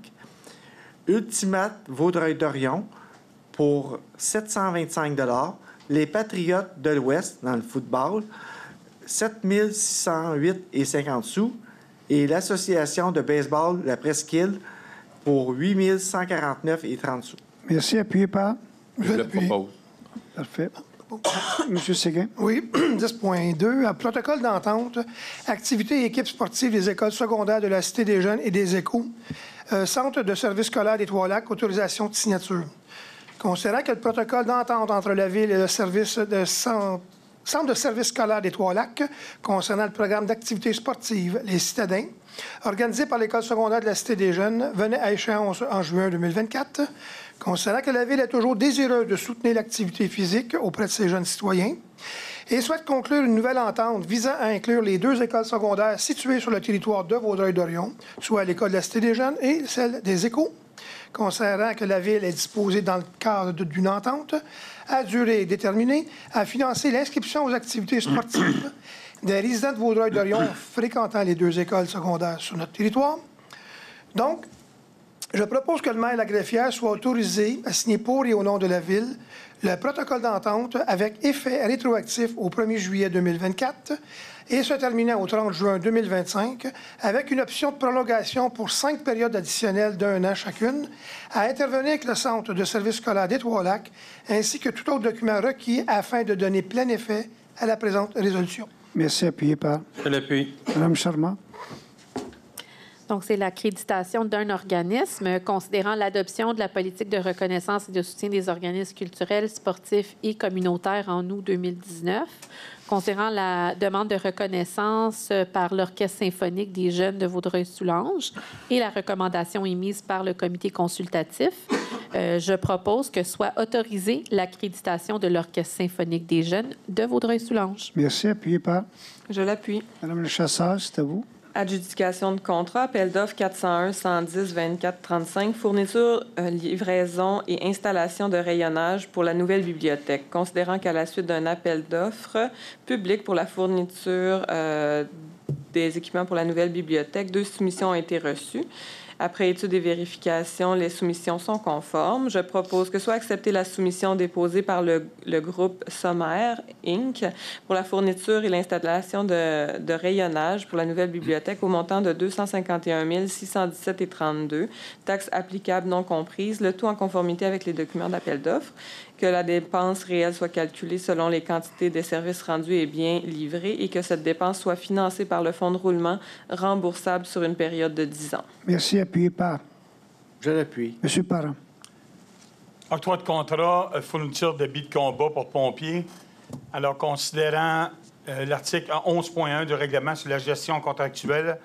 Ultimate Vaudreuil-Dorion, pour 725 $. Les Patriotes de l'Ouest, dans le football, 7608,50 $. Et l'Association de baseball La Presqu'île, pour 8149,30 $. Merci. Appuyé par? Je le propose. Parfait. Monsieur Séguin. Oui, 10.2. Protocole d'entente, activités et équipes sportives des écoles secondaires de la Cité des Jeunes et des Échos, Centre de services scolaires des Trois-Lacs, autorisation de signature. Considérant que le protocole d'entente entre la Ville et le Centre de services scolaires des Trois-Lacs concernant le programme d'activités sportives Les Citadins, organisé par l'École secondaire de la Cité des Jeunes, venait à échéance en juin 2024. Considérant que la Ville est toujours désireuse de soutenir l'activité physique auprès de ses jeunes citoyens et souhaite conclure une nouvelle entente visant à inclure les deux écoles secondaires situées sur le territoire de Vaudreuil-Dorion, soit l'École de la Cité des Jeunes et celle des Échos. Considérant que la Ville est disposée dans le cadre d'une entente à durée déterminée à financer l'inscription aux activités sportives des résidents de Vaudreuil-Dorion fréquentant les deux écoles secondaires sur notre territoire. Donc, je propose que le maire Lagreffière soit autorisé à signer pour et au nom de la Ville le protocole d'entente avec effet rétroactif au 1er juillet 2024 et se terminant au 30 juin 2025 avec une option de prolongation pour 5 périodes additionnelles d'1 an chacune à intervenir avec le Centre de services scolaires des Trois-Lacs ainsi que tout autre document requis afin de donner plein effet à la présente résolution. Merci. Appuyé par? Je l'appuie. Mme Charmant. Donc, c'est l'accréditation d'un organisme considérant l'adoption de la politique de reconnaissance et de soutien des organismes culturels, sportifs et communautaires en août 2019, considérant la demande de reconnaissance par l'Orchestre symphonique des jeunes de Vaudreuil-Soulanges et la recommandation émise par le comité consultatif. Je propose que soit autorisée l'accréditation de l'Orchestre symphonique des jeunes de Vaudreuil-Soulanges. Merci. Appuyé par? Je l'appuie. Madame le chasseur, c'est à vous. Adjudication de contrat, appel d'offres 401-110-24-35, fourniture, livraison et installation de rayonnage pour la nouvelle bibliothèque. Considérant qu'à la suite d'un appel d'offres public pour la fourniture des équipements pour la nouvelle bibliothèque, 2 soumissions ont été reçues. Après étude et vérification, les soumissions sont conformes. Je propose que soit acceptée la soumission déposée par le groupe Sommer, Inc. pour la fourniture et l'installation de rayonnage pour la nouvelle bibliothèque au montant de 251 617,32 $, taxes applicables non comprises, le tout en conformité avec les documents d'appel d'offres. Que la dépense réelle soit calculée selon les quantités des services rendus et biens livrés et que cette dépense soit financée par le fonds de roulement remboursable sur une période de 10 ans. Merci. Appuyé par? Je l'appuie. Monsieur Parent. Octroi de contrat, fourniture d'habits de combat pour pompiers. Alors, considérant l'article 11.1 du règlement sur la gestion contractuelle,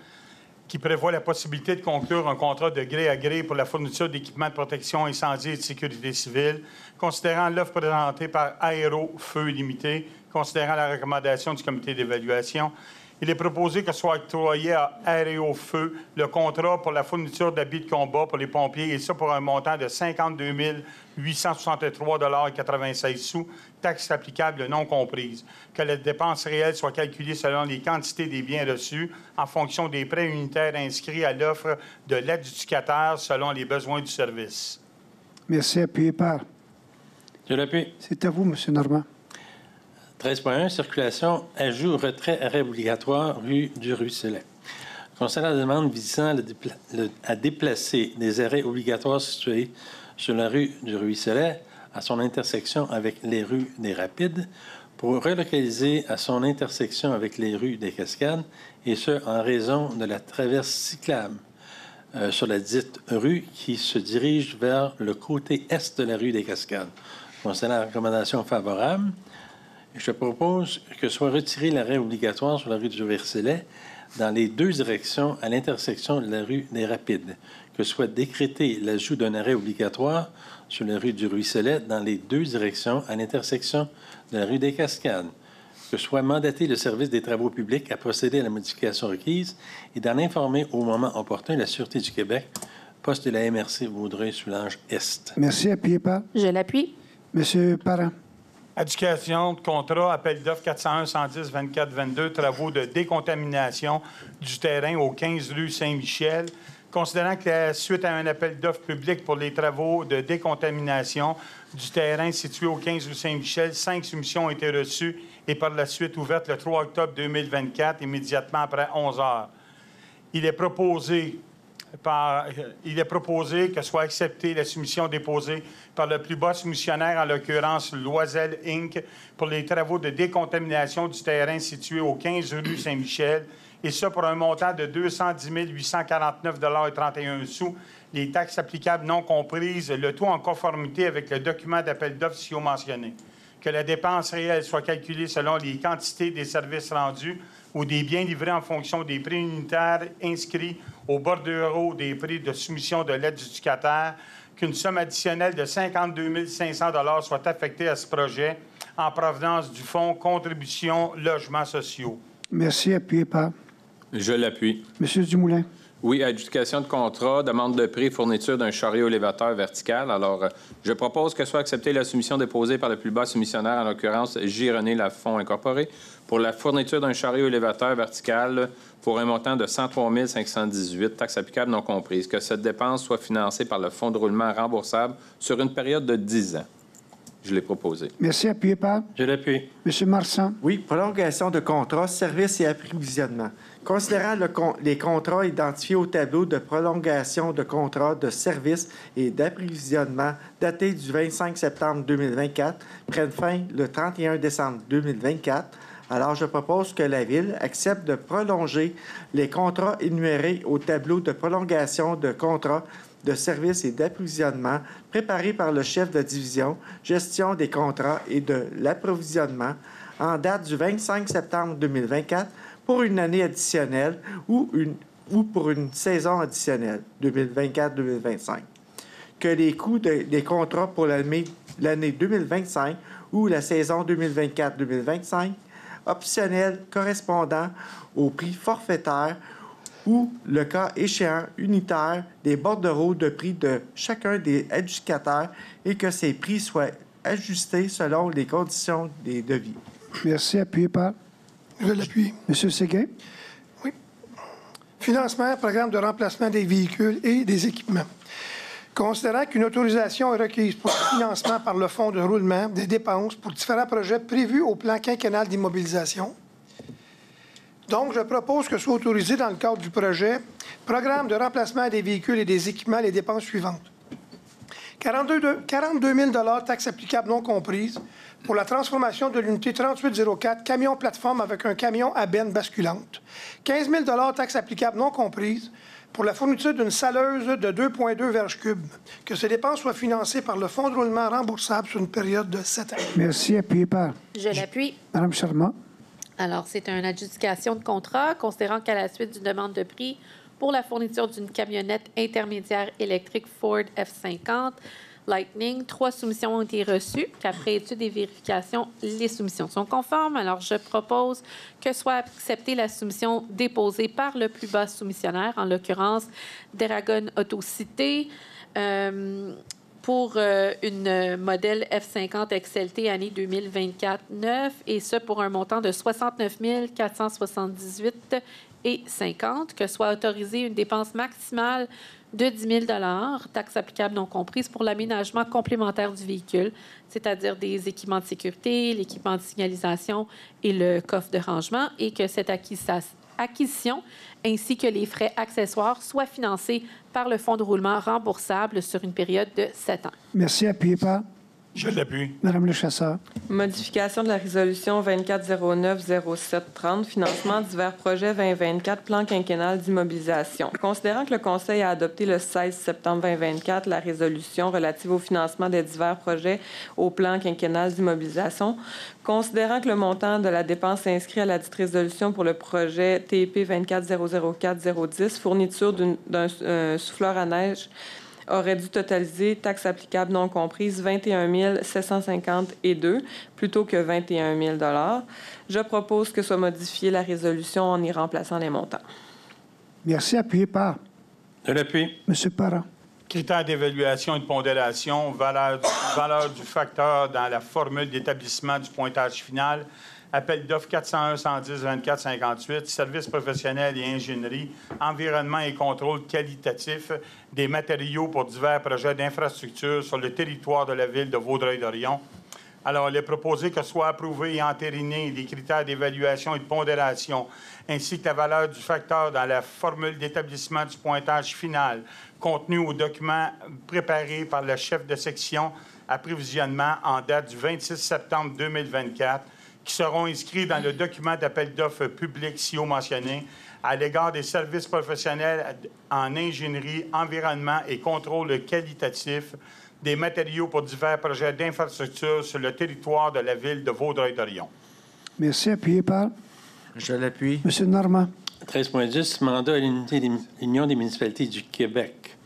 qui prévoit la possibilité de conclure un contrat de gré à gré pour la fourniture d'équipements de protection incendie et de sécurité civile, considérant l'offre présentée par Aéro-Feu Limité, considérant la recommandation du comité d'évaluation. Il est proposé que soit octroyé à Aéro-Feu le contrat pour la fourniture d'habits de combat pour les pompiers, et ça pour un montant de 52 863,96 $, taxes applicables non comprises. Que la dépense réelle soit calculée selon les quantités des biens reçus en fonction des prêts unitaires inscrits à l'offre de l'adjudicateur selon les besoins du service. Merci. Appuyé par. Je l'appuie. C'est à vous, M. Normand. 13.1, circulation, ajout, retrait, arrêt obligatoire, rue du Ruisselet. Concernant la demande visant à déplacer des arrêts obligatoires situés sur la rue du Ruisselet à son intersection avec les rues des Rapides pour relocaliser à son intersection avec les rues des Cascades, et ce, en raison de la traverse cyclable sur la dite rue qui se dirige vers le côté est de la rue des Cascades. Concernant la recommandation favorable, je propose que soit retiré l'arrêt obligatoire sur la rue du Ruisselet dans les deux directions à l'intersection de la rue des Rapides, que soit décrété l'ajout d'un arrêt obligatoire sur la rue du Ruisselet dans les deux directions à l'intersection de la rue des Cascades, que soit mandaté le service des travaux publics à procéder à la modification requise et d'en informer au moment opportun la Sûreté du Québec, poste de la MRC Vaudreuil-Soulanges-Est. Merci. Appuyé par. Je l'appuie. M. Parent. Adjudication de contrat, appel d'offres 401-110-24-22, travaux de décontamination du terrain au 15 rue Saint-Michel. Considérant que suite à un appel d'offres public pour les travaux de décontamination du terrain situé au 15 rue Saint-Michel, 5 soumissions ont été reçues et par la suite ouvertes le 3 octobre 2024, immédiatement après 11 heures. Il est proposé que soit acceptée la soumission déposée par le plus bas soumissionnaire, en l'occurrence Loisel Inc., pour les travaux de décontamination du terrain situé au 15 rue Saint-Michel, et ça pour un montant de 210 849,31 $, les taxes applicables non comprises, le tout en conformité avec le document d'appel d'offres ci-haut mentionné. Que la dépense réelle soit calculée selon les quantités des services rendus ou des biens livrés en fonction des prix unitaires inscrits au bordereau des prix de soumission de l'adjudicateur, qu'une somme additionnelle de 52 500 $ soit affectée à ce projet en provenance du Fonds Contribution Logements sociaux. Merci. Appuyé par. Je l'appuie. M. Dumoulin. Oui, adjudication de contrat, demande de prix, fourniture d'un chariot élévateur vertical. Alors, je propose que soit acceptée la soumission déposée par le plus bas soumissionnaire, en l'occurrence J. René Lafont Incorporé, pour la fourniture d'un chariot élévateur vertical pour un montant de 103 518, taxes applicables non comprises. Que cette dépense soit financée par le fonds de roulement remboursable sur une période de 10 ans. Je l'ai proposé. Merci. Appuyé par. Je l'appuie. M. Marsan. Oui, prolongation de contrat, services et approvisionnement. Considérant les contrats identifiés au tableau de prolongation de contrat de services et d'approvisionnement datés du 25 septembre 2024 prennent fin le 31 décembre 2024, alors je propose que la Ville accepte de prolonger les contrats énumérés au tableau de prolongation de contrat de services et d'approvisionnement préparé par le chef de division gestion des contrats et de l'approvisionnement en date du 25 septembre 2024 pour une année additionnelle ou pour une saison additionnelle, 2024-2025. Que les coûts des contrats pour l'année 2025 ou la saison 2024-2025, optionnels correspondant au prix forfaitaire ou, le cas échéant, unitaire des bordereaux de prix de chacun des adjudicateurs et que ces prix soient ajustés selon les conditions des devis. Merci. Appuyé par. Je l'appuie. M. Séguin. Oui. Financement, programme de remplacement des véhicules et des équipements. Considérant qu'une autorisation est requise pour le financement par le fonds de roulement des dépenses pour différents projets prévus au plan quinquennal d'immobilisation, donc je propose que soit autorisé dans le cadre du projet programme de remplacement des véhicules et des équipements les dépenses suivantes. 42 000 $ taxes applicables non comprises pour la transformation de l'unité 3804 camion plateforme avec un camion à benne basculante. 15 000 $ taxes applicables non comprises pour la fourniture d'une saleuse de 2,2 verges cubes. Que ces dépenses soient financées par le fonds de roulement remboursable sur une période de 7 ans. Merci. Appuyé par. Je l'appuie. Mme Charmant. Alors, c'est une adjudication de contrat, considérant qu'à la suite d'une demande de prix pour la fourniture d'une camionnette intermédiaire électrique Ford F-50 Lightning. 3 soumissions ont été reçues. Après étude et vérification, les soumissions sont conformes. Alors, je propose que soit acceptée la soumission déposée par le plus bas soumissionnaire, en l'occurrence Deragon Autocité, pour une modèle F-50 XLT année 2024-9, et ce pour un montant de 69 478,50, que soit autorisée une dépense maximale de 10 000 taxes applicables non comprises pour l'aménagement complémentaire du véhicule, c'est-à-dire des équipements de sécurité, l'équipement de signalisation et le coffre de rangement, et que cette acquisition ainsi que les frais accessoires soient financés par le fonds de roulement remboursable sur une période de 7 ans. Merci. Appuyé par Je l'appuie. Madame Le Chasseur. Modification de la résolution 2409-0730, financement divers projets 2024, plan quinquennal d'immobilisation. Considérant que le Conseil a adopté le 16 septembre 2024 la résolution relative au financement des divers projets au plan quinquennal d'immobilisation, considérant que le montant de la dépense inscrit à la dite résolution pour le projet TP 24004-010, fourniture d'un souffleur à neige, aurait dû totaliser taxes applicables non comprises 21 750,2 plutôt que 21 000 $. Je propose que soit modifiée la résolution en y remplaçant les montants. Merci. Appuyé par Je l'appuie. Monsieur Parent. Critères d'évaluation et de pondération, valeur du facteur dans la formule d'établissement du pointage final, appel d'offres 401-110-24-58, services professionnels et ingénierie, environnement et contrôle qualitatif des matériaux pour divers projets d'infrastructure sur le territoire de la ville de Vaudreuil-Dorion. Alors, il est proposé que soient approuvés et entérinés les critères d'évaluation et de pondération, ainsi que la valeur du facteur dans la formule d'établissement du pointage final, contenu au document préparé par le chef de section approvisionnement en date du 26 septembre 2024, qui seront inscrits dans le document d'appel d'offres public ci-haut mentionné à l'égard des services professionnels en ingénierie, environnement et contrôle qualitatif des matériaux pour divers projets d'infrastructure sur le territoire de la ville de Vaudreuil-Dorion. Merci. Appuyé par Je l'appuie. Monsieur Normand. 13.10, mandat à l'Union des municipalités du Québec.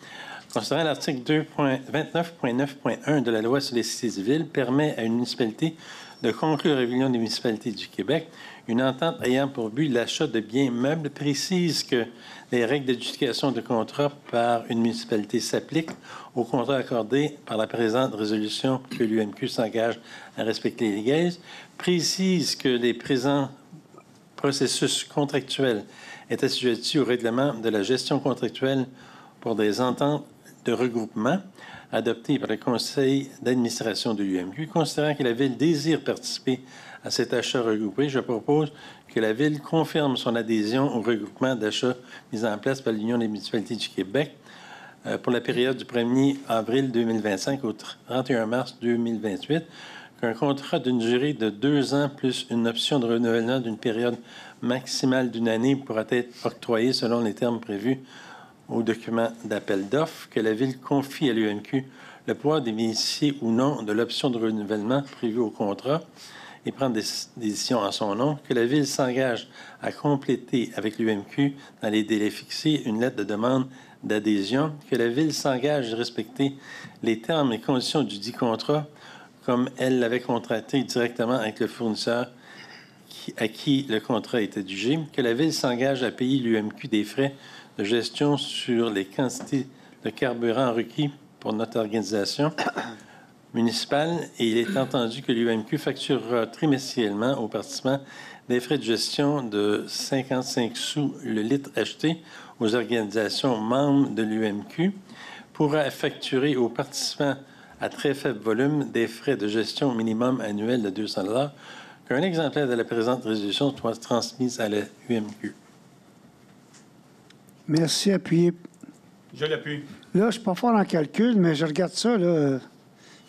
Considérant l'article 29.9.1 de la loi sur les cités civiles, permet à une municipalité de conclure avec l'Union des municipalités du Québec une entente ayant pour but l'achat de biens meubles, précise que les règles d'adjudication de contrat par une municipalité s'appliquent aux contrats accordés par la présente résolution que l'UMQ s'engage à respecter les gaz, précise que les présents processus contractuels est assujetti au règlement de la gestion contractuelle pour des ententes de regroupement adoptées par le conseil d'administration de l'UMQ. Considérant que la Ville désire participer à cet achat regroupé, je propose que la Ville confirme son adhésion au regroupement d'achat mis en place par l'Union des municipalités du Québec pour la période du 1er avril 2025 au 31 mars 2028, qu'un contrat d'une durée de 2 ans plus une option de renouvellement d'une période maximale d'1 année pourra être octroyé selon les termes prévus au document d'appel d'offres, que la Ville confie à l'UMQ le pouvoir de bénéficier ou non de l'option de renouvellement prévue au contrat et prendre des décisions en son nom, que la Ville s'engage à compléter avec l'UMQ, dans les délais fixés, une lettre de demande d'adhésion, que la Ville s'engage à respecter les termes et conditions du dit contrat comme elle l'avait contracté directement avec le fournisseur à qui le contrat est adjugé, que la Ville s'engage à payer l'UMQ des frais de gestion sur les quantités de carburant requis pour notre organisation municipale, et il est entendu que l'UMQ facturera trimestriellement aux participants des frais de gestion de 55 sous le litre acheté aux organisations membres de l'UMQ, pourra facturer aux participants à très faible volume des frais de gestion minimum annuel de 200 $, qu'un exemplaire de la présente résolution soit transmis à la UMQ. Merci. Appuyé. Je l'appuie. Là, je ne suis pas fort en calcul, mais je regarde ça, là.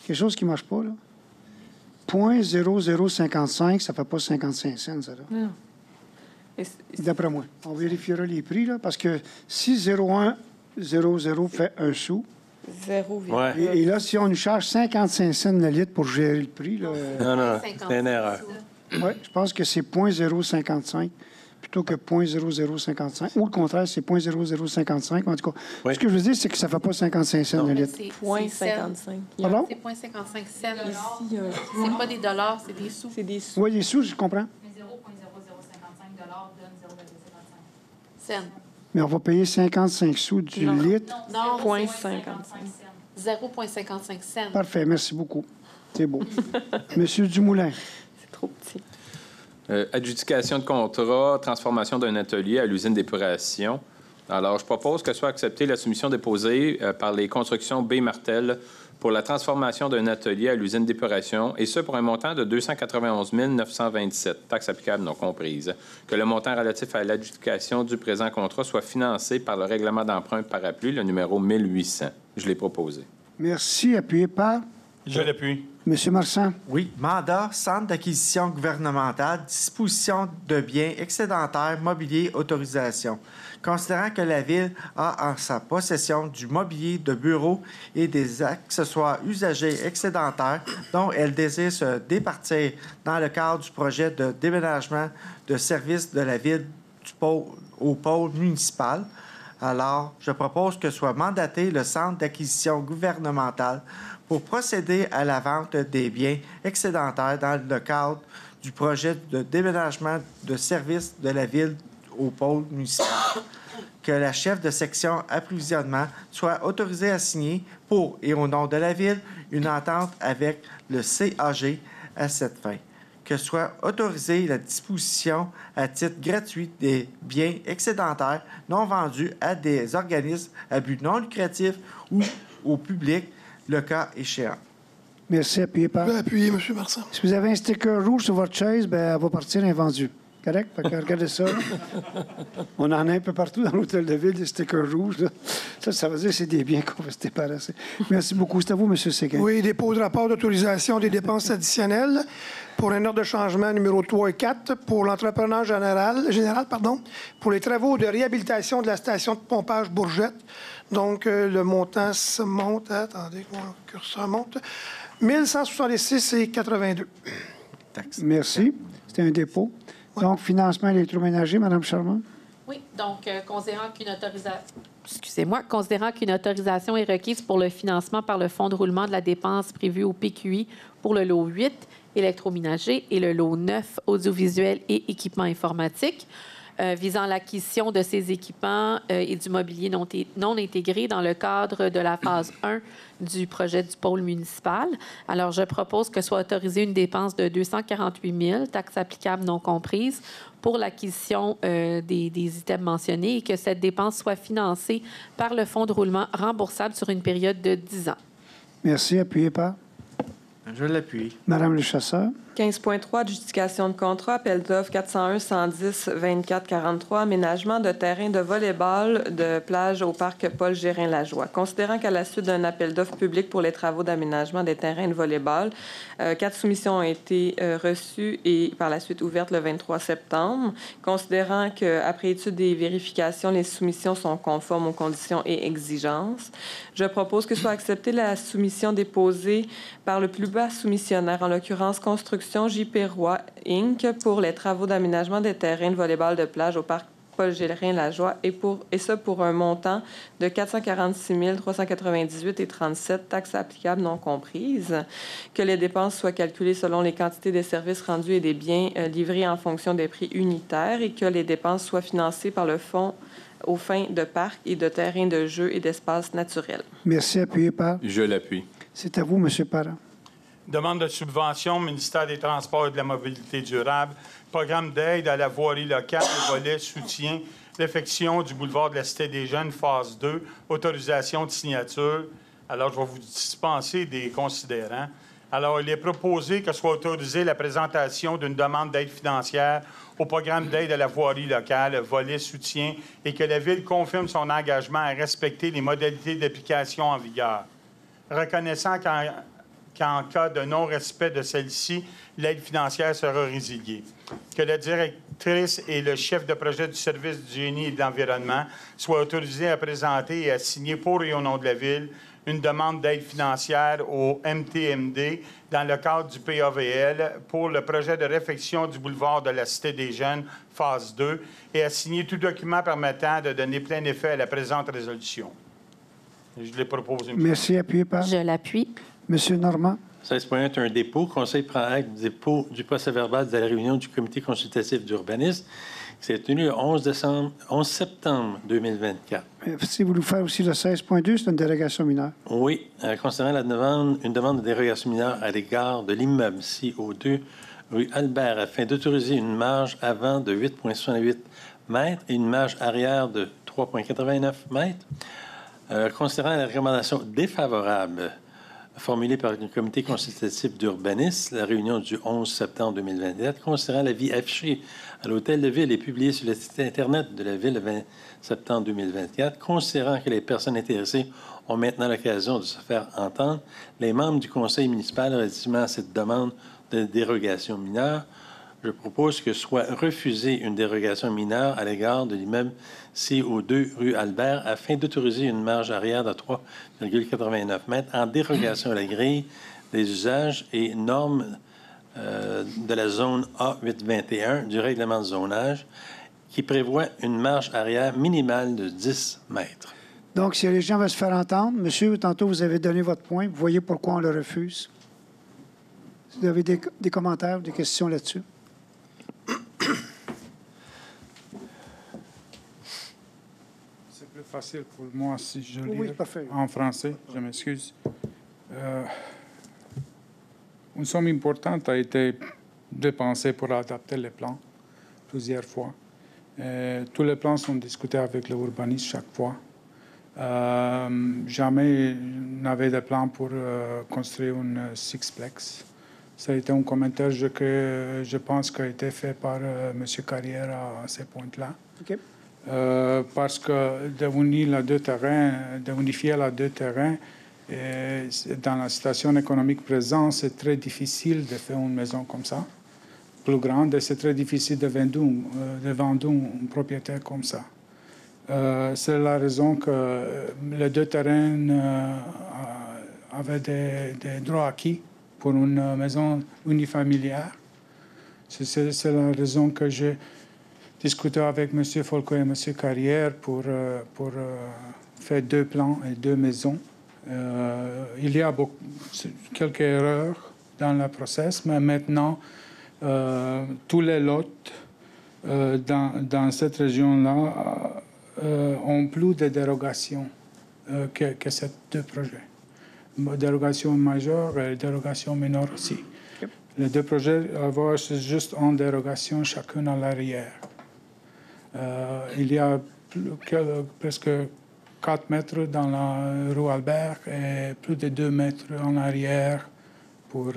Quelque chose qui ne marche pas, là. 0.0055, ça ne fait pas 55 cents, ça, là. Non. D'après moi. On vérifiera les prix, là, parce que si 0,100 fait 1 sou, 0, ouais. Et là, si on nous charge 55 cents le litre pour gérer le prix, là... Non, c'est une erreur. Oui, je pense que c'est 0.055. Puis plutôt que 0.0055. Ou le contraire, c'est 0.0055. En tout cas, ce que je veux dire, c'est que ça ne fait pas 55 cents le litre. C'est 0.55. Pardon? C'est 0.55 cents. C'est pas des dollars, c'est des sous. C'est des sous. Oui, les sous, je comprends. Mais 0.0055 donne 0,55. Cents. Mais on va payer 55 sous du litre. Non, 0.55. 0,55 cents. Parfait, merci beaucoup. C'est beau. Monsieur Dumoulin. C'est trop petit. Adjudication de contrat, transformation d'un atelier à l'usine d'épuration. Alors, je propose que soit acceptée la soumission déposée par les constructions B. Martel pour la transformation d'un atelier à l'usine d'épuration, et ce pour un montant de 291 927, taxes applicables non comprises. Que le montant relatif à l'adjudication du présent contrat soit financé par le règlement d'emprunt parapluie, le numéro 1800. Je l'ai proposé. Merci. Appuyé par Je l'appuie. Monsieur Marchand. Oui. Mandat, Centre d'acquisition gouvernementale, disposition de biens excédentaires, mobilier, autorisation. Considérant que la Ville a en sa possession du mobilier de bureau et des accessoires usagés excédentaires dont elle désire se départir dans le cadre du projet de déménagement de services de la Ville au pôle municipal, alors je propose que soit mandaté le Centre d'acquisition gouvernementale pour procéder à la vente des biens excédentaires dans le cadre du projet de déménagement de services de la Ville au pôle municipal. Que la chef de section approvisionnement soit autorisée à signer pour et au nom de la Ville une entente avec le CAG à cette fin. Que soit autorisée la disposition à titre gratuit des biens excédentaires non vendus à des organismes à but non lucratif ou au public, le cas échéant. Merci. Appuyé par. Je vais appuyer, M. Marchand. Si vous avez un sticker rouge sur votre chaise, ben, elle va partir invendue. Correct? Fait que regardez ça. On en a un peu partout dans l'hôtel de ville, des stickers rouges. Là. Ça veut dire que c'est des biens qu'on va se débarrasser. Merci beaucoup. C'est à vous, M. Séguin. Oui, dépôt de rapport d'autorisation des dépenses additionnelles pour un ordre de changement numéro 3 et 4 pour l'entrepreneur général, pour les travaux de réhabilitation de la station de pompage Bourgette. Donc, le montant se monte, attendez, mon curseur monte, 1166,82. Merci. C'était un dépôt. Ouais. Donc, financement électroménager, Mme Charmant. Oui, donc, considérant qu'une autorisation est requise pour le financement par le fonds de roulement de la dépense prévue au PQI pour le lot 8, électroménager, et le lot 9, audiovisuel et équipements informatiques, visant l'acquisition de ces équipements et du mobilier non intégré dans le cadre de la phase 1 du projet du pôle municipal. Alors, je propose que soit autorisée une dépense de 248 000, taxes applicables non comprises, pour l'acquisition des items mentionnés et que cette dépense soit financée par le fonds de roulement remboursable sur une période de 10 ans. Merci. Appuyé par? Je l'appuie. Madame le chasseur. 15.3, adjudication de contrat, appel d'offres 401-110-24-43, aménagement de terrain de volley-ball de plage au parc Paul Gérin-Lajoie. Considérant qu'à la suite d'un appel d'offres public pour les travaux d'aménagement des terrains de volley-ball, 4 soumissions ont été reçues et par la suite ouvertes le 23 septembre. Considérant qu'après étude des vérifications, les soumissions sont conformes aux conditions et exigences, je propose que soit acceptée la soumission déposée par le plus bas soumissionnaire, en l'occurrence Construction J.P. Roy, Inc., pour les travaux d'aménagement des terrains de volley-ball de plage au parc Paul Gérin-Lajoie, et ça pour un montant de 446 398,37 taxes applicables non comprises. Que les dépenses soient calculées selon les quantités des services rendus et des biens livrés en fonction des prix unitaires, et que les dépenses soient financées par le fonds aux fins de parcs et de terrains de jeux et d'espaces naturels. Merci. Appuyé par? Je l'appuie. C'est à vous, M. Parent. Demande de subvention, ministère des Transports et de la Mobilité durable, programme d'aide à la voirie locale, volet soutien, réfection du boulevard de la Cité des Jeunes, phase 2, autorisation de signature. Alors, je vais vous dispenser des considérants. Alors, il est proposé que soit autorisée la présentation d'une demande d'aide financière au programme d'aide à la voirie locale, volet soutien, et que la Ville confirme son engagement à respecter les modalités d'application en vigueur. Reconnaissant qu'en cas de non-respect de celle-ci, l'aide financière sera résiliée. Que la directrice et le chef de projet du service du génie et de l'environnement soient autorisés à présenter et à signer pour et au nom de la Ville une demande d'aide financière au MTMD dans le cadre du PAVL pour le projet de réfection du boulevard de la Cité des Jeunes, phase 2, et à signer tout document permettant de donner plein effet à la présente résolution. Je l'ai proposé. Merci. Appuyé par? Je l'appuie. Monsieur Normand. 16.1 est un dépôt. Conseil prend acte du dépôt du procès-verbal de la réunion du comité consultatif d'urbanisme qui s'est tenue le 11 septembre 2024. Si vous voulez faire aussi le 16.2, c'est une dérogation mineure. Oui, concernant une demande de dérogation mineure à l'égard de l'immeuble CO2 rue Albert afin d'autoriser une marge avant de 8,68 mètres et une marge arrière de 3,89 mètres. Considérant la recommandation défavorable formulée par le comité consultatif d'urbanisme, la réunion du 11 septembre 2024, considérant l'avis affiché à l'hôtel de ville et publié sur le site Internet de la ville le 20 septembre 2024, considérant que les personnes intéressées ont maintenant l'occasion de se faire entendre, les membres du conseil municipal relativement à cette demande de dérogation mineure, je propose que soit refusée une dérogation mineure à l'égard de l'immeuble CO2 rue Albert afin d'autoriser une marge arrière de 3,89 mètres en dérogation à la grille des usages et normes de la zone A821 du règlement de zonage qui prévoit une marge arrière minimale de 10 mètres. Donc, si les gens veulent se faire entendre, monsieur, tantôt, vous avez donné votre point. Vous voyez pourquoi on le refuse. Si vous avez des commentaires ou des questions là-dessus. C'est plus facile pour moi si je lis Oui, parfait. en français. Je m'excuse. Une somme importante a été dépensée pour adapter les plans plusieurs fois. Tous les plans sont discutés avec l'urbaniste chaque fois. Jamais n'avait de plan pour construire une sixplex. Ça a été un commentaire que je pense qui a été fait par M. Carrière à ces points-là. OK. Parce que d'unifier les deux terrains, dans la situation économique présente, c'est très difficile de faire une maison comme ça, plus grande, et c'est très difficile de vendre un propriétaire comme ça. C'est la raison que les deux terrains avaient des droits acquis pour une maison unifamiliale. C'est la raison que j'ai discuté avec M. Folco et M. Carrière pour faire deux plans et deux maisons. Il y a quelques erreurs dans le process, mais maintenant, tous les lots dans cette région-là ont plus de dérogations que ces deux projets. Dérogation majeure et dérogation mineure aussi. Yep. Les deux projets avoir juste en dérogation chacune à l'arrière. Il y a presque 4 mètres dans la rue Albert et plus de 2 mètres en arrière pour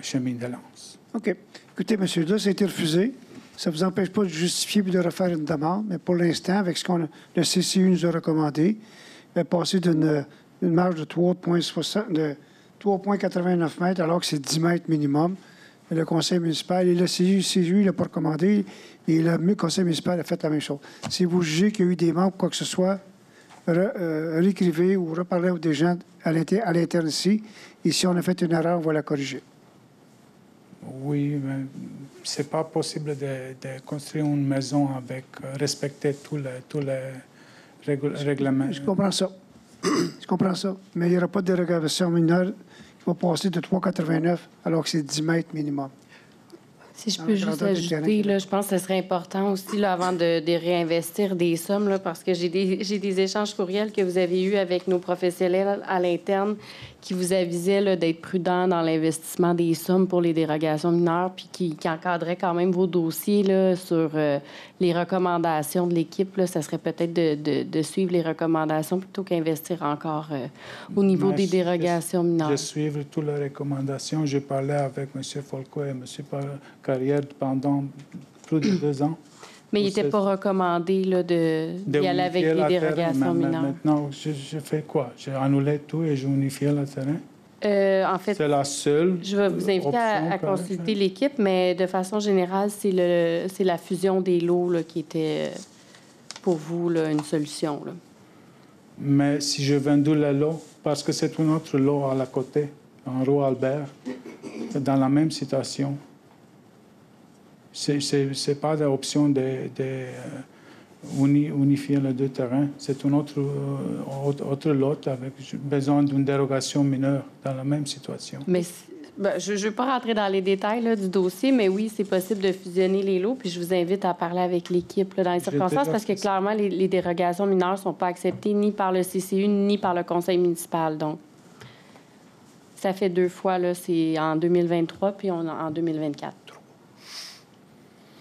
chemin de Lens. OK. Écoutez, M. Dudas, ça a été refusé. Ça ne vous empêche pas de justifier et de refaire une demande, mais pour l'instant, avec ce que le CCU nous a recommandé, il va passer d'une marge de 3,89 mètres, alors que c'est 10 mètres minimum. Et le conseil municipal et le CCU ne l'a pas recommandé, et le conseil municipal a fait la même chose. Si vous jugez qu'il y a eu des manques ou quoi que ce soit, réécrivez ou reparlez aux des gens à l'interne ici, et si on a fait une erreur, on va la corriger. Oui, mais ce n'est pas possible de construire une maison avec respecter tous les règlements. Je comprends ça. Je comprends ça. Mais il n'y aura pas de dérogation mineure qui va passer de 3,89 alors que c'est 10 mètres minimum. Si je peux juste ajouter, là, je pense que ce serait important aussi, là, avant de réinvestir des sommes, là, parce que j'ai des échanges courriels que vous avez eus avec nos professionnels à l'interne qui vous avisaient là, d'être prudent dans l'investissement des sommes pour les dérogations mineures, puis qui encadraient quand même vos dossiers là, sur les recommandations de l'équipe. Là, ça serait peut-être de suivre les recommandations plutôt qu'investir encore au niveau des dérogations mineures. Je suis toutes les recommandations. J'ai parlé avec M. Folco et M. Carrière pendant plus de 2 ans. Mais il n'était pas recommandé là, d'y aller avec les dérogations mineures. Maintenant, je fais quoi? J'ai annulé tout et j'ai unifié le terrain? En fait, c'est la seule. Je vais vous inviter à consulter l'équipe, mais de façon générale, c'est la fusion des lots là, qui était pour vous là, une solution. Là. Mais si je vendu le lot parce que c'est un autre lot à la côté, en rue Albert, dans la même situation. C'est pas l'option de unifier les deux terrains. C'est un autre lot avec besoin d'une dérogation mineure dans la même situation. Mais je ne veux pas rentrer dans les détails là, du dossier, mais oui, c'est possible de fusionner les lots. Puis je vous invite à parler avec l'équipe là, dans les circonstances parce que clairement, les dérogations mineures ne sont pas acceptées ni par le CCU ni par le conseil municipal. Donc, ça fait 2 fois, là, c'est en 2023 puis en 2024.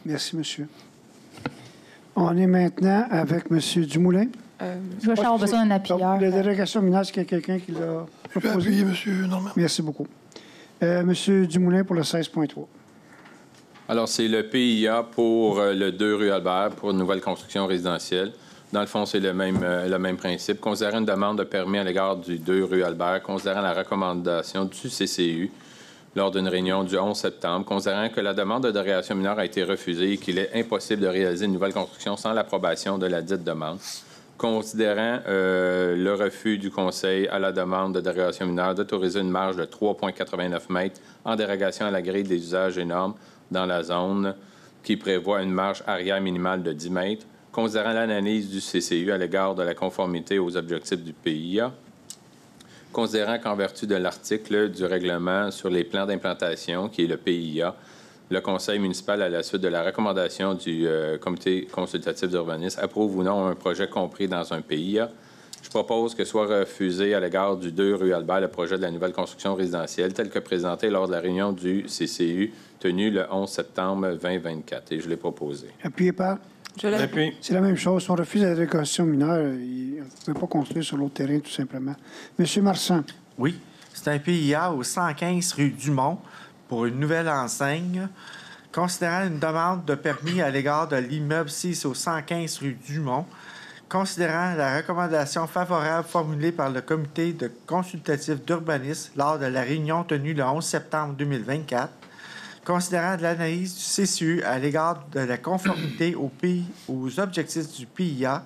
Merci, monsieur. On est maintenant avec M. Dumoulin. Je vais avoir besoin d'un appuyeur. La dérogation mineure, est-ce qu'il y a quelqu'un qui l'a proposé? Je vais appuyer, M. Normand. Merci beaucoup. Monsieur Dumoulin pour le 16.3. Alors, c'est le PIA pour le 2 rue Albert pour une nouvelle construction résidentielle. Dans le fond, c'est le même principe. Considérant une demande de permis à l'égard du 2 rue Albert, considérant la recommandation du CCU lors d'une réunion du 11 septembre, considérant que la demande de dérogation mineure a été refusée et qu'il est impossible de réaliser une nouvelle construction sans l'approbation de la dite demande, considérant le refus du Conseil à la demande de dérogation mineure d'autoriser une marge de 3,89 mètres en dérogation à la grille des usages et normes dans la zone qui prévoit une marge arrière minimale de 10 mètres, considérant l'analyse du CCU à l'égard de la conformité aux objectifs du PIA, considérant qu'en vertu de l'article du règlement sur les plans d'implantation, qui est le PIA, le conseil municipal, à la suite de la recommandation du comité consultatif d'urbanisme, approuve ou non un projet compris dans un PIA. Je propose que soit refusé à l'égard du 2 rue Albert le projet de la nouvelle construction résidentielle tel que présenté lors de la réunion du CCU tenue le 11 septembre 2024. Et je l'ai proposé. Appuyé par? Je l'appuie. C'est la même chose. Si on refuse la dérogation mineure, on ne peut pas construire sur l'autre terrain, tout simplement. Monsieur Marsan. Oui. C'est un PIA au 115 rue Dumont pour une nouvelle enseigne. Considérant une demande de permis à l'égard de l'immeuble 6 au 115 rue Dumont, considérant la recommandation favorable formulée par le comité de consultatif d'urbanisme lors de la réunion tenue le 11 septembre 2024, considérant l'analyse du CCU à l'égard de la conformité aux objectifs du PIA,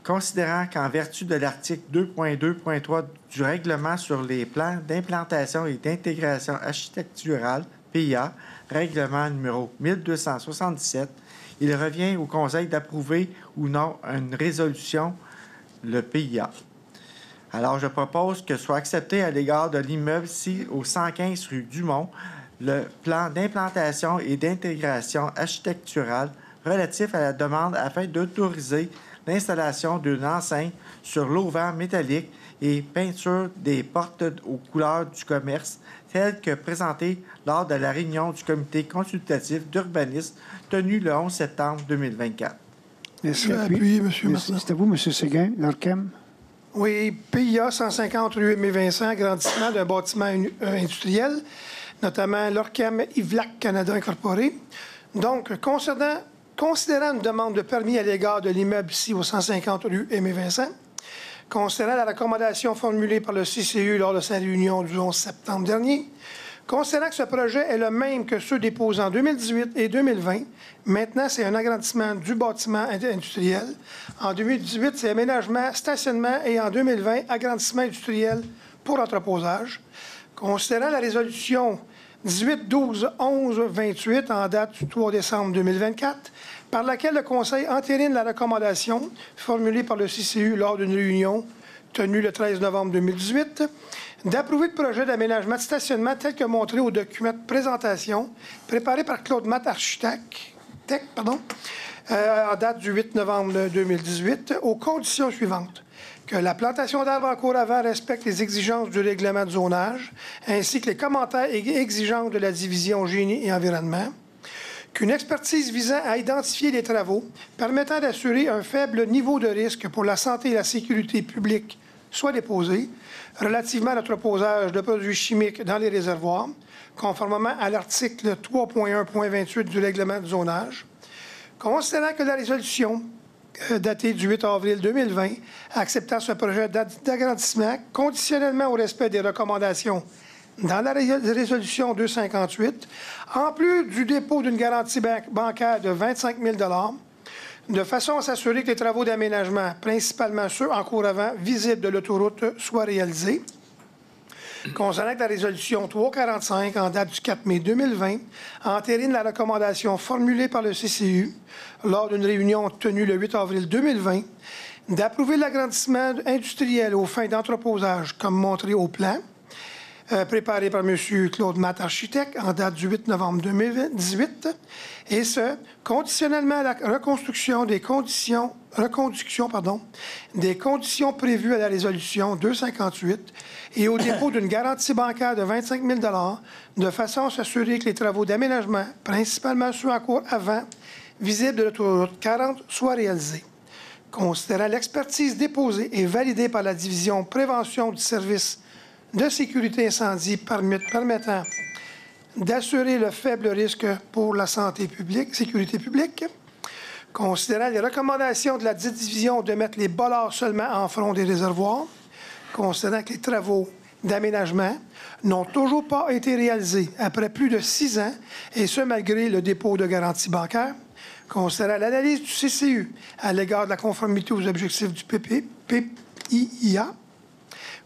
considérant qu'en vertu de l'article 2.2.3 du règlement sur les plans d'implantation et d'intégration architecturale, PIA, règlement numéro 1277, il revient au Conseil d'approuver ou non une résolution, le PIA. Alors, je propose que soit accepté à l'égard de l'immeuble ici au 115 rue Dumont le plan d'implantation et d'intégration architecturale relatif à la demande afin d'autoriser l'installation d'une enseigne sur l'auvent métallique et peinture des portes aux couleurs du commerce telle que présentée lors de la réunion du comité consultatif d'urbanisme tenue le 11 septembre 2024. Merci. Appuyé, M. Martin. C'est à vous, M. Séguin, l'ORCAM. Oui, PIA 150 rue Aimé Vincent, agrandissement d'un bâtiment industriel, notamment l'ORCAM Ivlac Canada Incorporé. Donc, considérant une demande de permis à l'égard de l'immeuble ici au 150 rue Aimé Vincent, considérant la recommandation formulée par le CCU lors de sa réunion du 11 septembre dernier, considérant que ce projet est le même que ceux déposés en 2018 et 2020, maintenant, c'est un agrandissement du bâtiment industriel. En 2018, c'est aménagement, stationnement et en 2020, agrandissement industriel pour entreposage. Considérant la résolution 18-12-11-28 en date du 3 décembre 2024, par laquelle le Conseil entérine la recommandation formulée par le CCU lors d'une réunion tenue le 13 novembre 2018, d'approuver le projet d'aménagement de stationnement tel que montré au document de présentation préparé par Claude Matt, architecte, en date du 8 novembre 2018, aux conditions suivantes. Que la plantation d'arbres en cours avant respecte les exigences du règlement de zonage, ainsi que les commentaires et exigences de la division génie et environnement. Qu'une expertise visant à identifier les travaux permettant d'assurer un faible niveau de risque pour la santé et la sécurité publique soit déposée relativement à l'entreposage de produits chimiques dans les réservoirs, conformément à l'article 3.1.28 du règlement de zonage. Considérant que la résolution datée du 8 avril 2020 acceptant ce projet d'agrandissement conditionnellement au respect des recommandations dans la résolution 258, en plus du dépôt d'une garantie bancaire de 25 000 $, de façon à s'assurer que les travaux d'aménagement, principalement ceux en cours avant, visibles de l'autoroute, soient réalisés. Concernant la résolution 345 en date du 4 mai 2020, entérine la recommandation formulée par le CCU lors d'une réunion tenue le 8 avril 2020 d'approuver l'agrandissement industriel aux fins d'entreposage comme montré au plan, préparé par M. Claude Matt, architecte, en date du 8 novembre 2018, et ce, conditionnellement à la reconduction des conditions prévues à la résolution 258 et au dépôt d'une garantie bancaire de 25 000 de façon à s'assurer que les travaux d'aménagement, principalement ceux en cours avant, visibles de l'autoroute 40, soient réalisés. Considérant l'expertise déposée et validée par la division prévention du service de sécurité incendie permettant d'assurer le faible risque pour la santé publique, sécurité publique, considérant les recommandations de la division de mettre les bollards seulement en front des réservoirs, considérant que les travaux d'aménagement n'ont toujours pas été réalisés après plus de 6 ans, et ce malgré le dépôt de garantie bancaire, considérant l'analyse du CCU à l'égard de la conformité aux objectifs du PIA,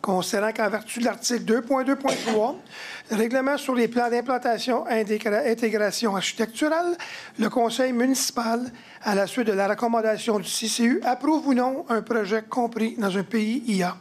considérant qu'en vertu de l'article 2.2.3, le règlement sur les plans d'implantation intégration architecturale, le conseil municipal, à la suite de la recommandation du CCU, approuve ou non un projet compris dans un PIA.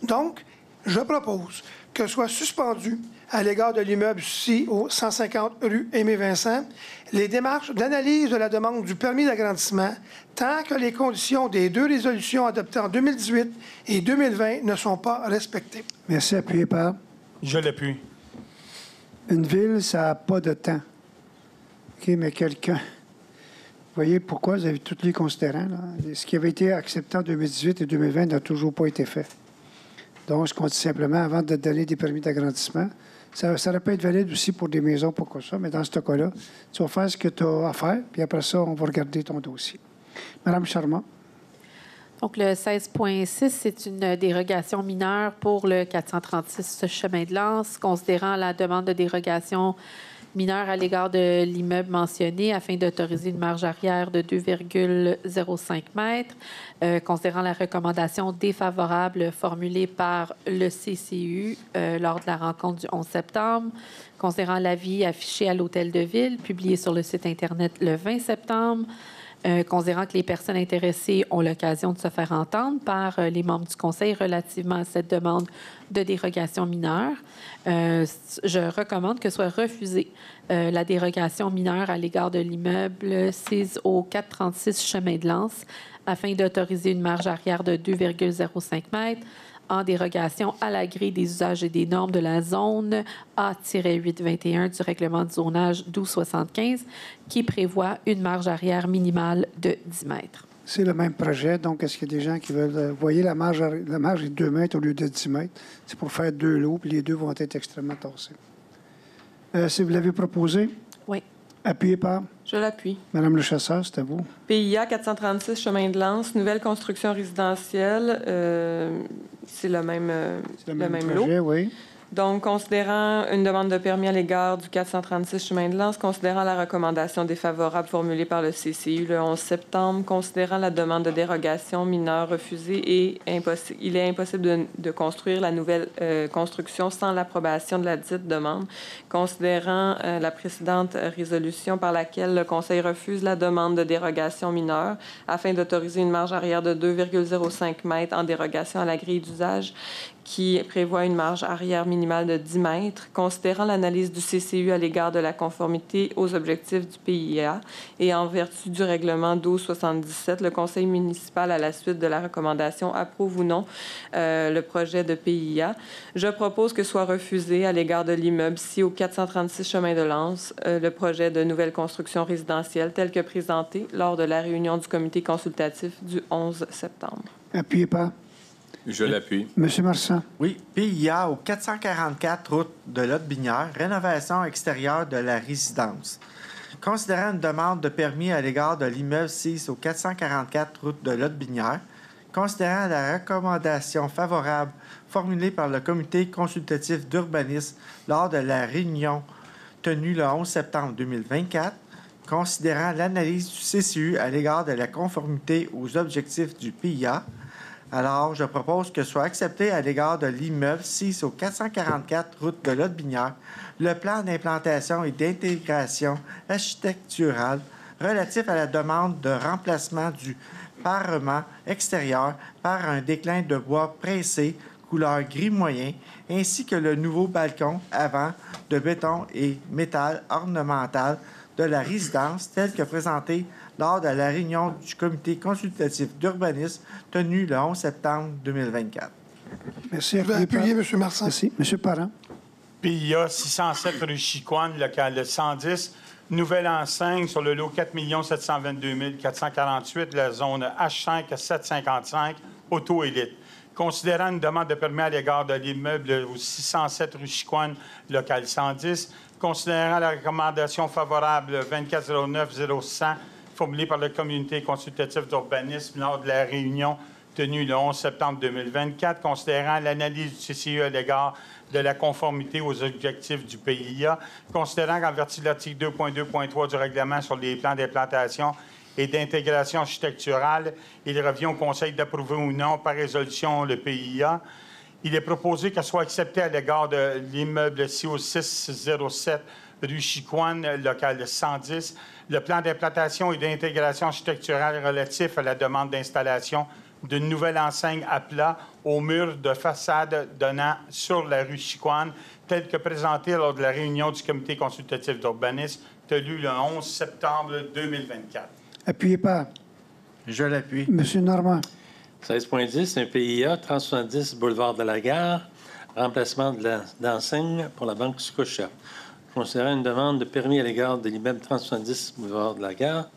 Donc, je propose que soit suspendu à l'égard de l'immeuble situé au 150 rue Aimé-Vincent les démarches d'analyse de la demande du permis d'agrandissement tant que les conditions des 2 résolutions adoptées en 2018 et 2020 ne sont pas respectées. Merci. Appuyé par? Je l'appuie. Une ville, ça n'a pas de temps. OK, mais quelqu'un... Vous voyez pourquoi vous avez tous les considérants, là? Ce qui avait été accepté en 2018 et 2020 n'a toujours pas été fait. Donc, ce qu'on dit simplement, avant de donner des permis d'agrandissement, ça aurait pu être valide aussi pour des maisons, pourquoi ça, mais dans ce cas-là, tu vas faire ce que tu as à faire, puis après ça, on va regarder ton dossier. Madame Charmant. Donc, le 16.6, c'est une dérogation mineure pour le 436 chemin de l'Anse, considérant la demande de dérogation mineure à l'égard de l'immeuble mentionné afin d'autoriser une marge arrière de 2,05 mètres, considérant la recommandation défavorable formulée par le CCU lors de la rencontre du 11 septembre, considérant l'avis affiché à l'Hôtel de Ville, publié sur le site Internet le 20 septembre, considérant que les personnes intéressées ont l'occasion de se faire entendre par les membres du Conseil relativement à cette demande de dérogation mineure. Je recommande que soit refusée la dérogation mineure à l'égard de l'immeuble 6 au 436 chemin de l'Anse afin d'autoriser une marge arrière de 2,05 mètres en dérogation à la grille des usages et des normes de la zone A-821 du règlement de zonage 1275 qui prévoit une marge arrière minimale de 10 mètres. C'est le même projet, donc est-ce qu'il y a des gens qui veulent... Vous voyez, la marge est 2 mètres au lieu de 10 mètres. C'est pour faire 2 lots, puis les 2 vont être extrêmement tassés. Si vous l'avez proposé? Oui. Appuyé par? Je l'appuie. Madame le chasseur, c'est à vous. PIA 436 chemin de l'Anse, nouvelle construction résidentielle. C'est le même projet, lot. Oui. Donc, considérant une demande de permis à l'égard du 436 chemin de l'Anse, considérant la recommandation défavorable formulée par le CCU le 11 septembre, considérant la demande de dérogation mineure refusée et il est impossible de construire la nouvelle construction sans l'approbation de la dite demande, considérant la précédente résolution par laquelle le Conseil refuse la demande de dérogation mineure afin d'autoriser une marge arrière de 2,05 mètres en dérogation à la grille d'usage qui prévoit une marge arrière minimale de 10 mètres, considérant l'analyse du CCU à l'égard de la conformité aux objectifs du PIA et en vertu du règlement 1277, le conseil municipal, à la suite de la recommandation, approuve ou non le projet de PIA. Je propose que soit refusé à l'égard de l'immeuble ci au 436 chemin de l'Anse le projet de nouvelle construction résidentielle tel que présenté lors de la réunion du comité consultatif du 11 septembre. Appuyé par? Je l'appuie. Monsieur Marsan. Oui. PIA au 444 route de Lotte-Binière, rénovation extérieure de la résidence. Considérant une demande de permis à l'égard de l'immeuble 6 au 444 route de Lotte-Binière, considérant la recommandation favorable formulée par le comité consultatif d'urbanisme lors de la réunion tenue le 11 septembre 2024, considérant l'analyse du CCU à l'égard de la conformité aux objectifs du PIA. Alors, je propose que soit accepté à l'égard de l'immeuble 6 au 444 route de Lotbinière le plan d'implantation et d'intégration architecturale relatif à la demande de remplacement du parement extérieur par un déclin de bois pressé couleur gris moyen, ainsi que le nouveau balcon avant de béton et métal ornemental de la résidence tel que présenté lors de la réunion du comité consultatif d'urbanisme tenue le 11 septembre 2024. Merci. Je vais appuyer, M. Marsan. Merci. M. Parent. PIA 607 rue Chicoine, local 110, nouvelle enseigne sur le lot 4 722 448, la zone H5 à 755, auto-élite. Considérant une demande de permis à l'égard de l'immeuble au 607 rue Chicoine, local 110, considérant la recommandation favorable 2409-0100 formulée par le comité consultatif d'urbanisme lors de la réunion tenue le 11 septembre 2024, considérant l'analyse du CCE à l'égard de la conformité aux objectifs du PIA, considérant qu'en vertu de l'article 2.2.3 du règlement sur les plans d'implantation et d'intégration architecturale, il revient au Conseil d'approuver ou non par résolution le PIA. Il est proposé qu'elle soit acceptée à l'égard de l'immeuble CO607 rue Chicoine, local 110, le plan d'implantation et d'intégration architecturale relatif à la demande d'installation d'une nouvelle enseigne à plat au mur de façade donnant sur la rue Chicoine, tel que présenté lors de la réunion du comité consultatif d'urbanisme tenue le 11 septembre 2024. Appuyé par. Je l'appuie. M. Normand. 16.10, un PIA, 3070 boulevard de la Gare, remplacement d'enseigne pour la Banque Scotia. Considérant une demande de permis à l'égard de l'immeuble 3070 boulevard de la Gare,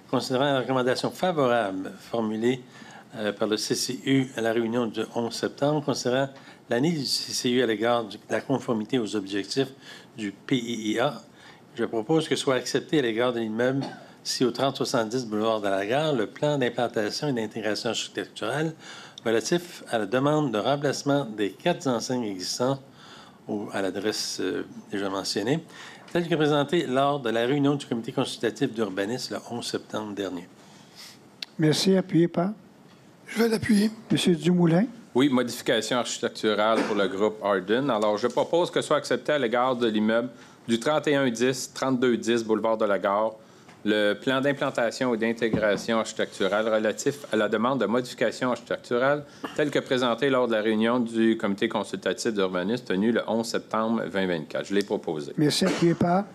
considérant la recommandation favorable formulée par le CCU à la réunion du 11 septembre, considérant l'analyse du CCU à l'égard de la conformité aux objectifs du PIA, je propose que soit accepté à l'égard de l'immeuble au 3070 boulevard de la Gare, le plan d'implantation et d'intégration architecturale relatif à la demande de remplacement des 4 enseignes existantes à l'adresse déjà mentionnée, tel que présenté lors de la réunion du comité consultatif d'urbanisme le 11 septembre dernier. Merci. Appuyé par. Je vais l'appuyer. M. Dumoulin. Oui, modification architecturale pour le groupe Arden. Alors, je propose que soit accepté à l'égard de l'immeuble du 3110-3210 boulevard de la Gare, le plan d'implantation et d'intégration architecturale relatif à la demande de modification architecturale tel que présenté lors de la réunion du comité consultatif d'urbanisme tenue le 11 septembre 2024. Je l'ai proposé. Merci. Appuyé par.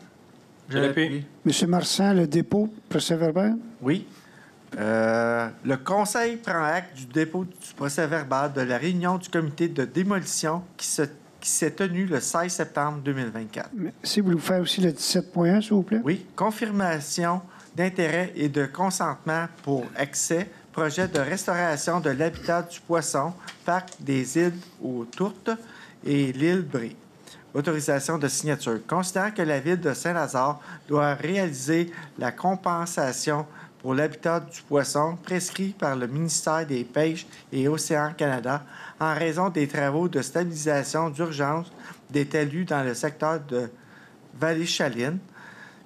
Je l'appuie. M. Marsan, le dépôt, procès-verbal. Oui. Le Conseil prend acte du dépôt du procès-verbal de la réunion du comité de démolition qui s'est tenue le 16 septembre 2024. Si vous voulez faire aussi le 17.1, s'il vous plaît. Oui. Confirmation d'intérêt et de consentement pour accès, projet de restauration de l'habitat du poisson, parc des îles aux Tourtes et l'île Bré. Autorisation de signature. Considérant que la Ville de Saint-Lazare doit réaliser la compensation pour l'habitat du poisson prescrit par le ministère des Pêches et Océans Canada en raison des travaux de stabilisation d'urgence des talus dans le secteur de Vallée-Chaline,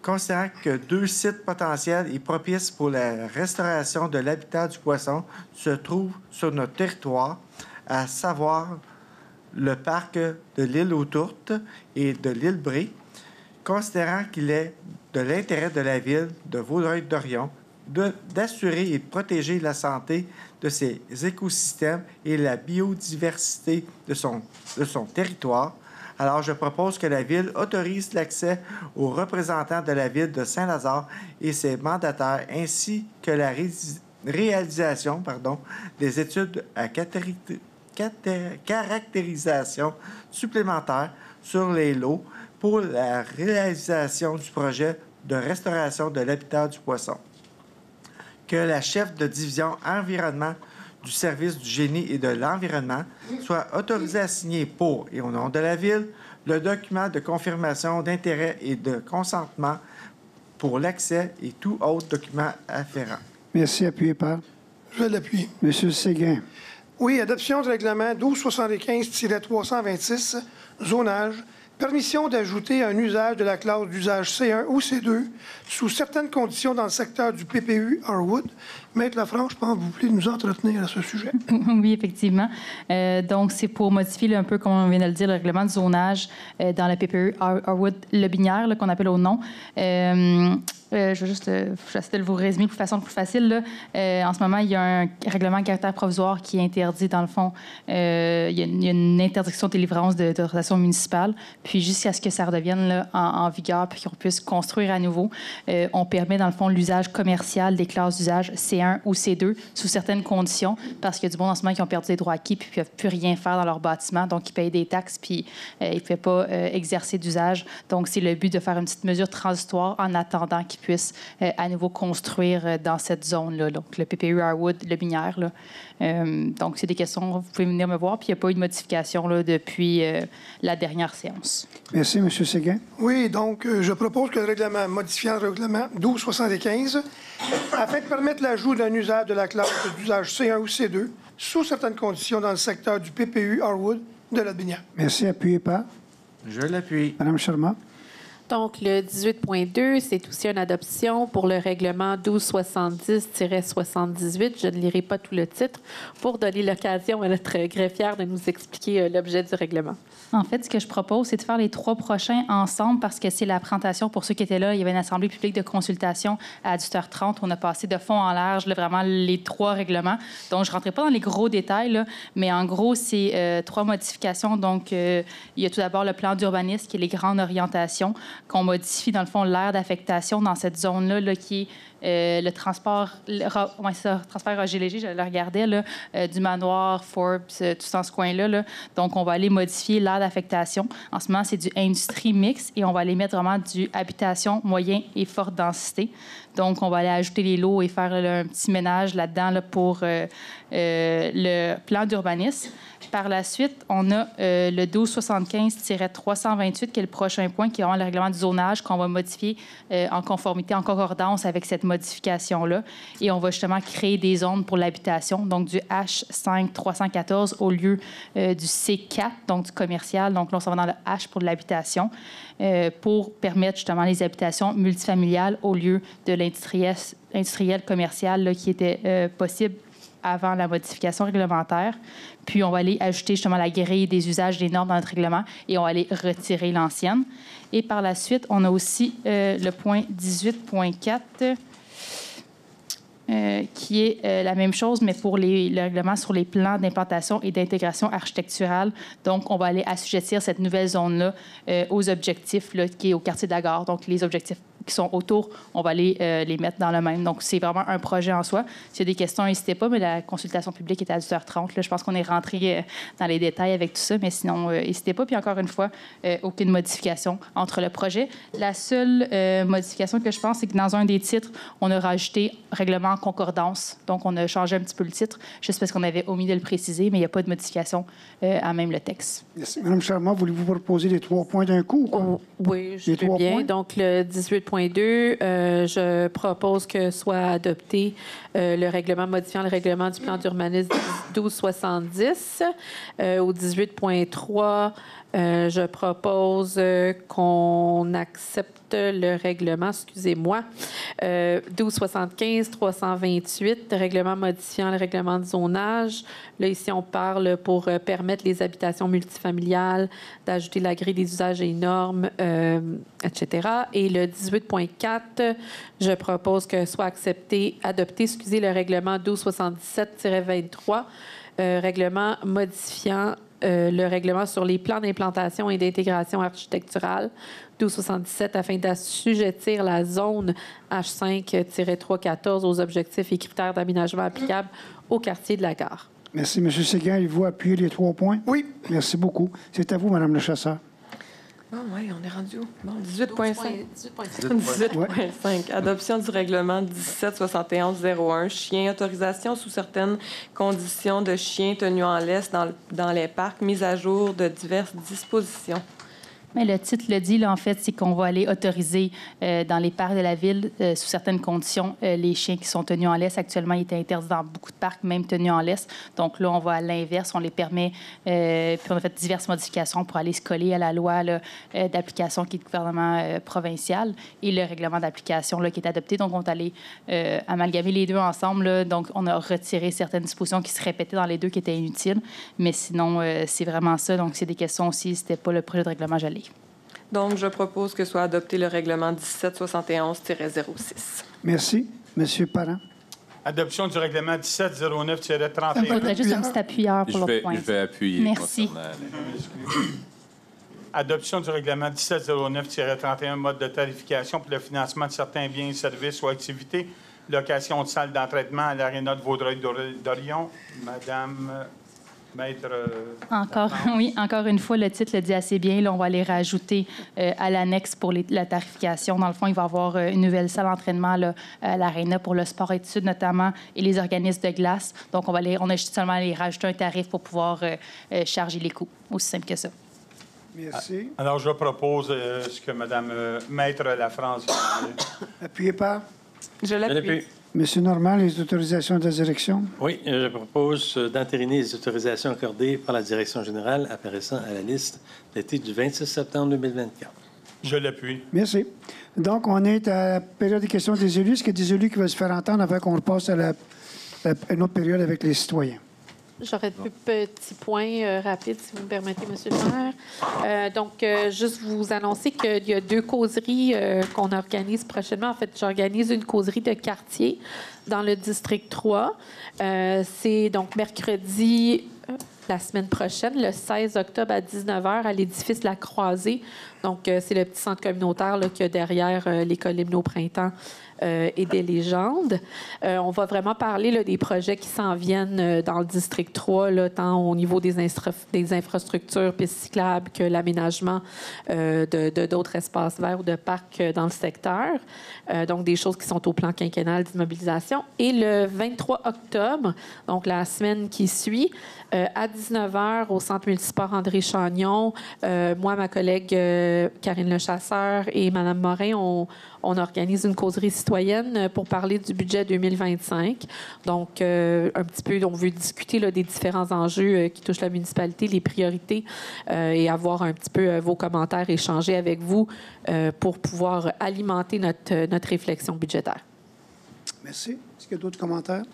considérant que 2 sites potentiels et propices pour la restauration de l'habitat du poisson se trouvent sur notre territoire, à savoir le parc de l'île aux Tourtes et de l'île Bré, considérant qu'il est de l'intérêt de la Ville de Vaudreuil-Dorion d'assurer et de protéger la santé de ses écosystèmes et la biodiversité de son territoire. Alors, je propose que la Ville autorise l'accès aux représentants de la Ville de Saint-Lazare et ses mandataires, ainsi que la réalisation des études à caractérisation supplémentaire sur les lots pour la réalisation du projet de restauration de l'habitat du poisson. Que la chef de division environnement du service du génie et de l'environnement soit autorisée à signer pour et au nom de la Ville le document de confirmation d'intérêt et de consentement pour l'accès et tout autre document afférent. Merci. Appuyé par. Je vais l'appuyer. M. Séguin. Oui, adoption du règlement 1275-326, zonage, Permission d'ajouter un usage de la classe d'usage C1 ou C2 sous certaines conditions dans le secteur du PPU Harwood. Maître Lafranche, je pense que vous voulez nous entretenir à ce sujet. Oui, effectivement. Donc, c'est pour modifier un peu, comme on vient de le dire, le règlement de zonage dans le PPU Harwood-Lobinière, qu'on appelle au nom. Je vais juste j'essaie de vous résumer de façon plus facile. Là. En ce moment, il y a un règlement de caractère provisoire qui interdit, dans le fond, il y a une interdiction de délivrance d'autorisation municipale. Puis, jusqu'à ce que ça redevienne là, en vigueur puis qu'on puisse construire à nouveau, on permet, dans le fond, l'usage commercial des classes d'usage C1 ou C2 sous certaines conditions, parce qu'il y a du monde en ce moment qui ont perdu des droits acquis puis qui ne peuvent plus rien faire dans leur bâtiment, donc ils payent des taxes puis ils ne peuvent pas exercer d'usage. Donc, c'est le but de faire une petite mesure transitoire en attendant qu'ils puissent à nouveau construire dans cette zone-là. Donc, le PPU Harwood, le Binière. Là. Donc, c'est des questions, vous pouvez venir me voir, puis il n'y a pas eu de modification là, depuis la dernière séance. Merci, M. Séguin. Oui, donc, je propose que le règlement, modifiant le règlement 1275, afin de permettre l'ajout d'un usage de la classe d'usage C1 ou C2 sous certaines conditions dans le secteur du PPU Harwood de la Binière. Merci. Appuyé par? Je l'appuie. Mme Sharma. Donc, le 18.2, c'est aussi une adoption pour le règlement 1270-78. Je ne lirai pas tout le titre pour donner l'occasion à notre greffière de nous expliquer l'objet du règlement. En fait, ce que je propose, c'est de faire les 3 prochains ensemble parce que c'est la présentation. Pour ceux qui étaient là, il y avait une assemblée publique de consultation à 18h30. On a passé de fond en large là, vraiment les 3 règlements. Donc, je ne rentrerai pas dans les gros détails, là, mais en gros, c'est 3 modifications. Donc, il y a tout d'abord le plan d'urbanisme qui est les grandes orientations, qu'on modifie, dans le fond, l'aire d'affectation dans cette zone-là, là, qui est le transport, transfert Roger-Léger, je le regardais, là, du manoir, Forbes, tout dans ce coin-là. Là. Donc, on va aller modifier l'aire d'affectation. En ce moment, c'est du industrie mix et on va aller mettre vraiment du habitation moyen et forte densité. Donc, on va aller ajouter les lots et faire là, un petit ménage là-dedans là, pour le plan d'urbanisme. Par la suite, on a le 1275-328, qui est le prochain point, qui est vraiment le règlement du zonage qu'on va modifier en conformité, en concordance avec cette modification-là. Et on va justement créer des zones pour l'habitation, donc du H5-314 au lieu du C4, donc du commercial. Donc là, on s'en va dans le H pour l'habitation, pour permettre justement les habitations multifamiliales au lieu de l'industriel commercial là, qui était possible avant la modification réglementaire. Puis, on va aller ajouter justement la grille des usages des normes dans notre règlement et on va aller retirer l'ancienne. Et par la suite, on a aussi le point 18.4 qui est la même chose, mais pour le règlement sur les plans d'implantation et d'intégration architecturale. Donc, on va aller assujettir cette nouvelle zone-là aux objectifs là, qui est au quartier de la gare. Donc, les objectifs qui sont autour, on va aller les mettre dans le même. Donc, c'est vraiment un projet en soi. S'il y a des questions, n'hésitez pas, mais la consultation publique est à 10h30. Là, je pense qu'on est rentré dans les détails avec tout ça, mais sinon, n'hésitez pas. Puis encore une fois, aucune modification entre le projet. La seule modification que je pense, c'est que dans un des titres, on a rajouté règlement en concordance. Donc, on a changé un petit peu le titre, juste parce qu'on avait omis de le préciser, mais il n'y a pas de modification à même le texte. Merci. Mme Sharma, voulez-vous proposer les 3 points d'un coup ou quoi? Oui, je veux bien. Points? Donc, le 18.2, je propose que soit adopté le règlement modifiant le règlement du plan d'urbanisme 1270. Au 18.3, je propose qu'on accepte le règlement, 1275-328, règlement modifiant le règlement de zonage. Là, ici, on parle pour permettre les habitations multifamiliales, d'ajouter la grille des usages et normes, etc. Et le 18.4, je propose que soit adopté le règlement 1277-23, règlement modifiant le règlement sur les plans d'implantation et d'intégration architecturale 1277 afin d'assujettir la zone H5-314 aux objectifs et critères d'aménagement applicables au quartier de la gare. Merci, M. Séguin. Il vous appuyer les 3 points? Oui. Merci beaucoup. C'est à vous, Mme le chasseur. Ah oui, on est rendu où? Bon, 18.5. 18.5. Adoption du règlement 1771-01. Chiens. Autorisation sous certaines conditions de chiens tenus en laisse dans les parcs. Mise à jour de diverses dispositions. Mais le titre le dit, là, en fait, c'est qu'on va aller autoriser dans les parcs de la ville, sous certaines conditions, les chiens qui sont tenus en laisse. Actuellement, ils étaient interdits dans beaucoup de parcs, même tenus en laisse. Donc là, on va à l'inverse, on les permet. Puis on a fait diverses modifications pour aller se coller à la loi d'application qui est le gouvernement provincial et le règlement d'application qui est adopté. Donc, on est allé amalgamer les deux ensemble. Là. Donc, on a retiré certaines dispositions qui se répétaient dans les deux qui étaient inutiles. Mais sinon, c'est vraiment ça. Donc, c'est des questions aussi. C'était pas le projet de règlement gelé. Donc, je propose que soit adopté le règlement 1771-06. Merci. Monsieur Parent. Adoption du règlement 1709-31. Il faudrait juste un petit appuyeur pour le point. Je vais appuyer. Merci. Adoption du règlement 1709-31, mode de tarification pour le financement de certains biens et services ou activités. Location de salles d'entraînement à l'Aréna de Vaudreuil-Dorion. Madame Maître... Encore une fois, le titre le dit assez bien. Là, on va les rajouter à l'annexe pour la tarification. Dans le fond, il va y avoir une nouvelle salle d'entraînement là, à l'Aréna pour le sport études notamment et les organismes de glace. Donc, on a juste seulement à les rajouter un tarif pour pouvoir charger les coûts. Aussi simple que ça. Merci. Alors, je propose ce que Mme Maître Lafrance vient de dire. Appuyé par? Je l'appuie. Monsieur Normand, les autorisations de direction. Oui, je propose d'entériner les autorisations accordées par la direction générale apparaissant à la liste daté du 26 septembre 2024. Je l'appuie. Merci. Donc, on est à la période des questions des élus. Est-ce qu'il y a des élus qui veulent se faire entendre avant qu'on repasse à une autre période avec les citoyens? J'aurais deux petits points rapides, si vous me permettez, M. le maire. Juste vous annoncer qu'il y a deux causeries qu'on organise prochainement. En fait, j'organise une causerie de quartier dans le district 3. C'est donc mercredi, la semaine prochaine, le 16 octobre à 19h, à l'édifice La Croisée. Donc, c'est le petit centre communautaire qu'il y a derrière l'école Hymne au printemps. Et des légendes. On va vraiment parler là, des projets qui s'en viennent dans le district 3, là, tant au niveau des infrastructures pistes cyclables que l'aménagement d'autres espaces verts ou de parcs dans le secteur. Donc, des choses qui sont au plan quinquennal d'immobilisation. Et le 23 octobre, donc la semaine qui suit, à 19h au Centre multisport André Chagnon, moi, ma collègue Karine Lechasseur et Mme Morin, on organise une causerie citoyenne pour parler du budget 2025. Donc, un petit peu, on veut discuter là, des différents enjeux qui touchent la municipalité, les priorités, et avoir un petit peu vos commentaires, échanger avec vous pour pouvoir alimenter notre réflexion budgétaire. Merci. Est-ce qu'il y a d'autres commentaires?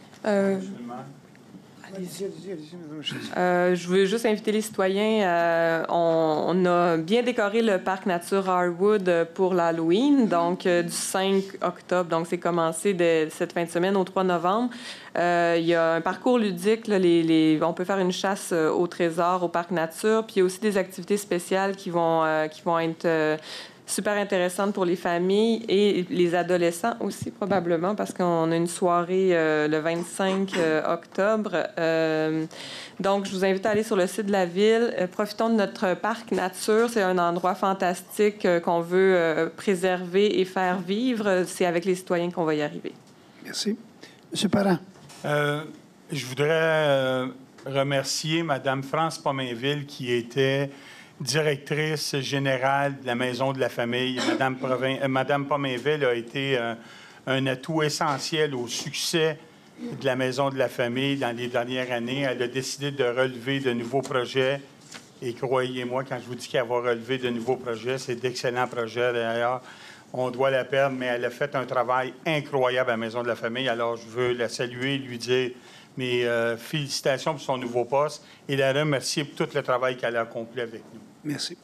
Je veux juste inviter les citoyens. On a bien décoré le parc nature Harwood pour l'Halloween, donc du 5 octobre. Donc, c'est commencé de cette fin de semaine au 3 novembre. Il y a un parcours ludique. Là, on peut faire une chasse au trésor au parc nature. Puis, il y a aussi des activités spéciales qui vont être super intéressante pour les familles et les adolescents aussi, probablement, parce qu'on a une soirée le 25 octobre. Donc, je vous invite à aller sur le site de la Ville. Profitons de notre parc nature. C'est un endroit fantastique qu'on veut préserver et faire vivre. C'est avec les citoyens qu'on va y arriver. Merci. Monsieur Parent. Je voudrais remercier Mme France Pomainville, qui était directrice générale de la Maison de la Famille. Mme Pomainville a été un atout essentiel au succès de la Maison de la Famille dans les dernières années. Elle a décidé de relever de nouveaux projets. Et croyez-moi, quand je vous dis qu'elle va relever de nouveaux projets, c'est d'excellents projets. D'ailleurs, on doit la perdre, mais elle a fait un travail incroyable à la Maison de la Famille. Alors, je veux la saluer et lui dire mes félicitations pour son nouveau poste et la remercier pour tout le travail qu'elle a accompli avec nous. Merci.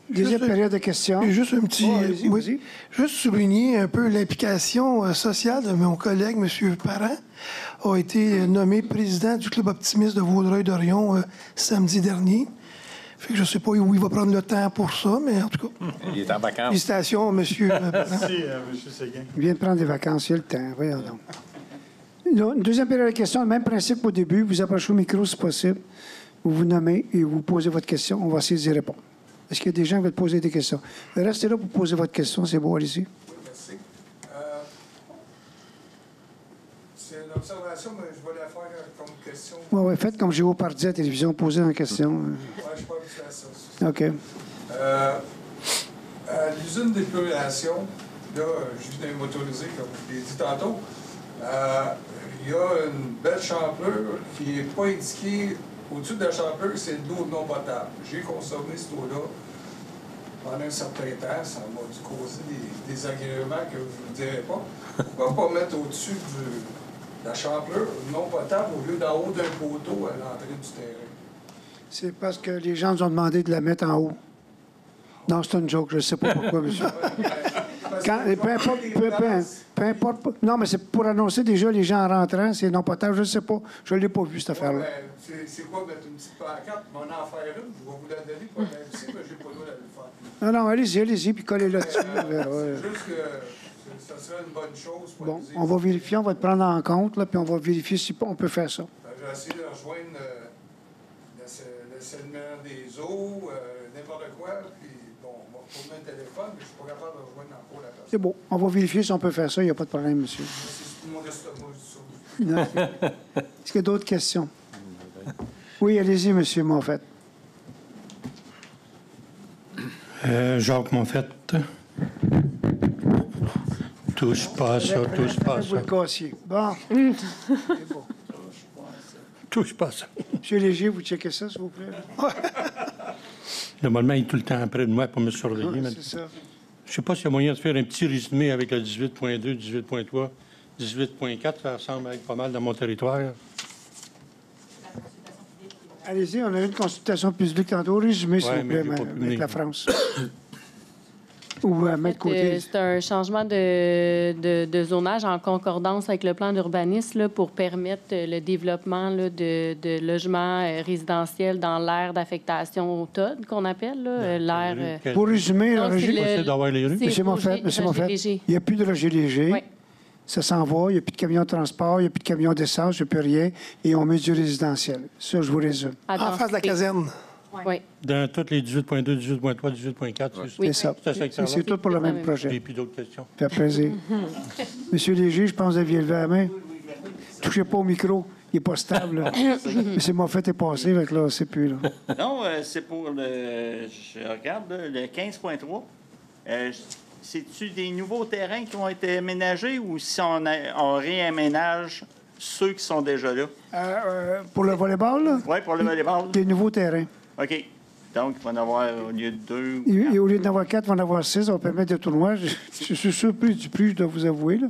Deuxième période de questions. Juste un petit... vas-y. Juste souligner un peu l'implication sociale de mon collègue, M. Parent, a été nommé président du Club optimiste de Vaudreuil-Dorion samedi dernier. Fait que je ne sais pas où il va prendre le temps pour ça, mais en tout cas... Il est en vacances. Félicitations, M. Parent. Merci, M. Séguin. Il vient de prendre des vacances, il y a le temps. Voyons donc. Une deuxième période de questions, le même principe qu'au début. Vous approchez au micro si possible. Vous vous nommez et vous posez votre question. On va essayer d'y répondre. Est-ce qu'il y a des gens qui veulent poser des questions? Restez là pour poser votre question. C'est beau, allez-y. Oui, merci. C'est une observation, mais je vais la faire comme question. Oui, faites comme Géo Pardi à la télévision, posez une question. Oui, je ne suis pas habitué à ça. OK. L'usine d'épuration, là, je viens de motoriser, comme je l'ai dit tantôt, il y a une belle champlure qui n'est pas indiquée. Au-dessus de la champlure, c'est de l'eau non potable. J'ai consommé cette eau-là pendant un certain temps. Ça m'a dû causer des désagréments que je ne vous dirai pas. Pourquoi pas mettre au-dessus de la champlure non potable au lieu d'en haut d'un poteau à l'entrée du terrain? C'est parce que les gens nous ont demandé de la mettre en haut. Non, c'est une joke, je ne sais pas pourquoi, monsieur. Peu importe. Non, mais c'est pour annoncer déjà les gens en rentrant, c'est non potable, je ne sais pas. Je ne l'ai pas vu, cette affaire-là. C'est quoi mettre une petite pancarte? Je vais en faire une, je vais vous la donner pour la ici, mais je n'ai pas le droit de le faire. Non, allez-y, puis collez-la dessus. Juste que ça serait une bonne chose pour bon, on va vérifier, on va te prendre en compte, là, puis on va vérifier si on peut faire ça. J'ai essayé de rejoindre l'assainissement des eaux, n'importe quoi, puis bon, on va retourner le téléphone, mais je ne suis pas capable de rejoindre encore la personne. C'est bon, on va vérifier si on peut faire ça, il n'y a pas de problème, monsieur. C'est mon estomac, je dis ça. Est-ce qu'il y a d'autres questions? Oui, allez-y, monsieur Monfette. Jacques Monfette. Touche pas ça, touche pas ça. Bon. C'est bon. Touche pas ça. Monsieur Léger, vous checkez ça, s'il vous plaît? Normalement, il est tout le temps près de moi pour me surveiller. C'est ça. Je ne sais pas s'il y a moyen de faire un petit résumé avec le 18.2, 18.3, 18.4. Ça ressemble être pas mal dans mon territoire. Allez-y, on a eu une consultation publique tantôt. Résumé, s'il vous plaît, avec la France. Ou à mettre côté. C'est un changement de zonage en concordance avec le plan d'urbanisme pour permettre le développement là, de logements résidentiels dans l'aire d'affectation au TOD, qu'on appelle l'aire. Pour résumer, c'est d'avoir les rues. Monsieur Monfette, il n'y a plus de logis léger. Oui. Ça s'en va, il n'y a plus de camions de transport, il n'y a plus de camions d'essence, il n'y a plus rien. Et on met du résidentiel. Ça, je vous résume. En face de la caserne. Oui. Dans tous les 18.2, 18.3, 18.4, c'est ça. C'est tout pour le même projet. Et puis d'autres questions. Ça fait plaisir. Monsieur Léger, je pense que vous aviez levé la main. Touchez pas au micro. Il n'est pas stable. Monsieur Monfette est passé, avec là, c'est plus là. Non, c'est pour le. Je regarde, le 15.3. C'est-tu des nouveaux terrains qui ont été aménagés ou si on réaménage ceux qui sont déjà là? Pour le volleyball? Oui, pour le volleyball. Des nouveaux terrains. OK. Donc, il va en avoir au lieu de 2. Et au lieu d'en avoir 4, il va en avoir 6. On va permettre des tournois. Je suis surpris du prix, je dois vous avouer. Là.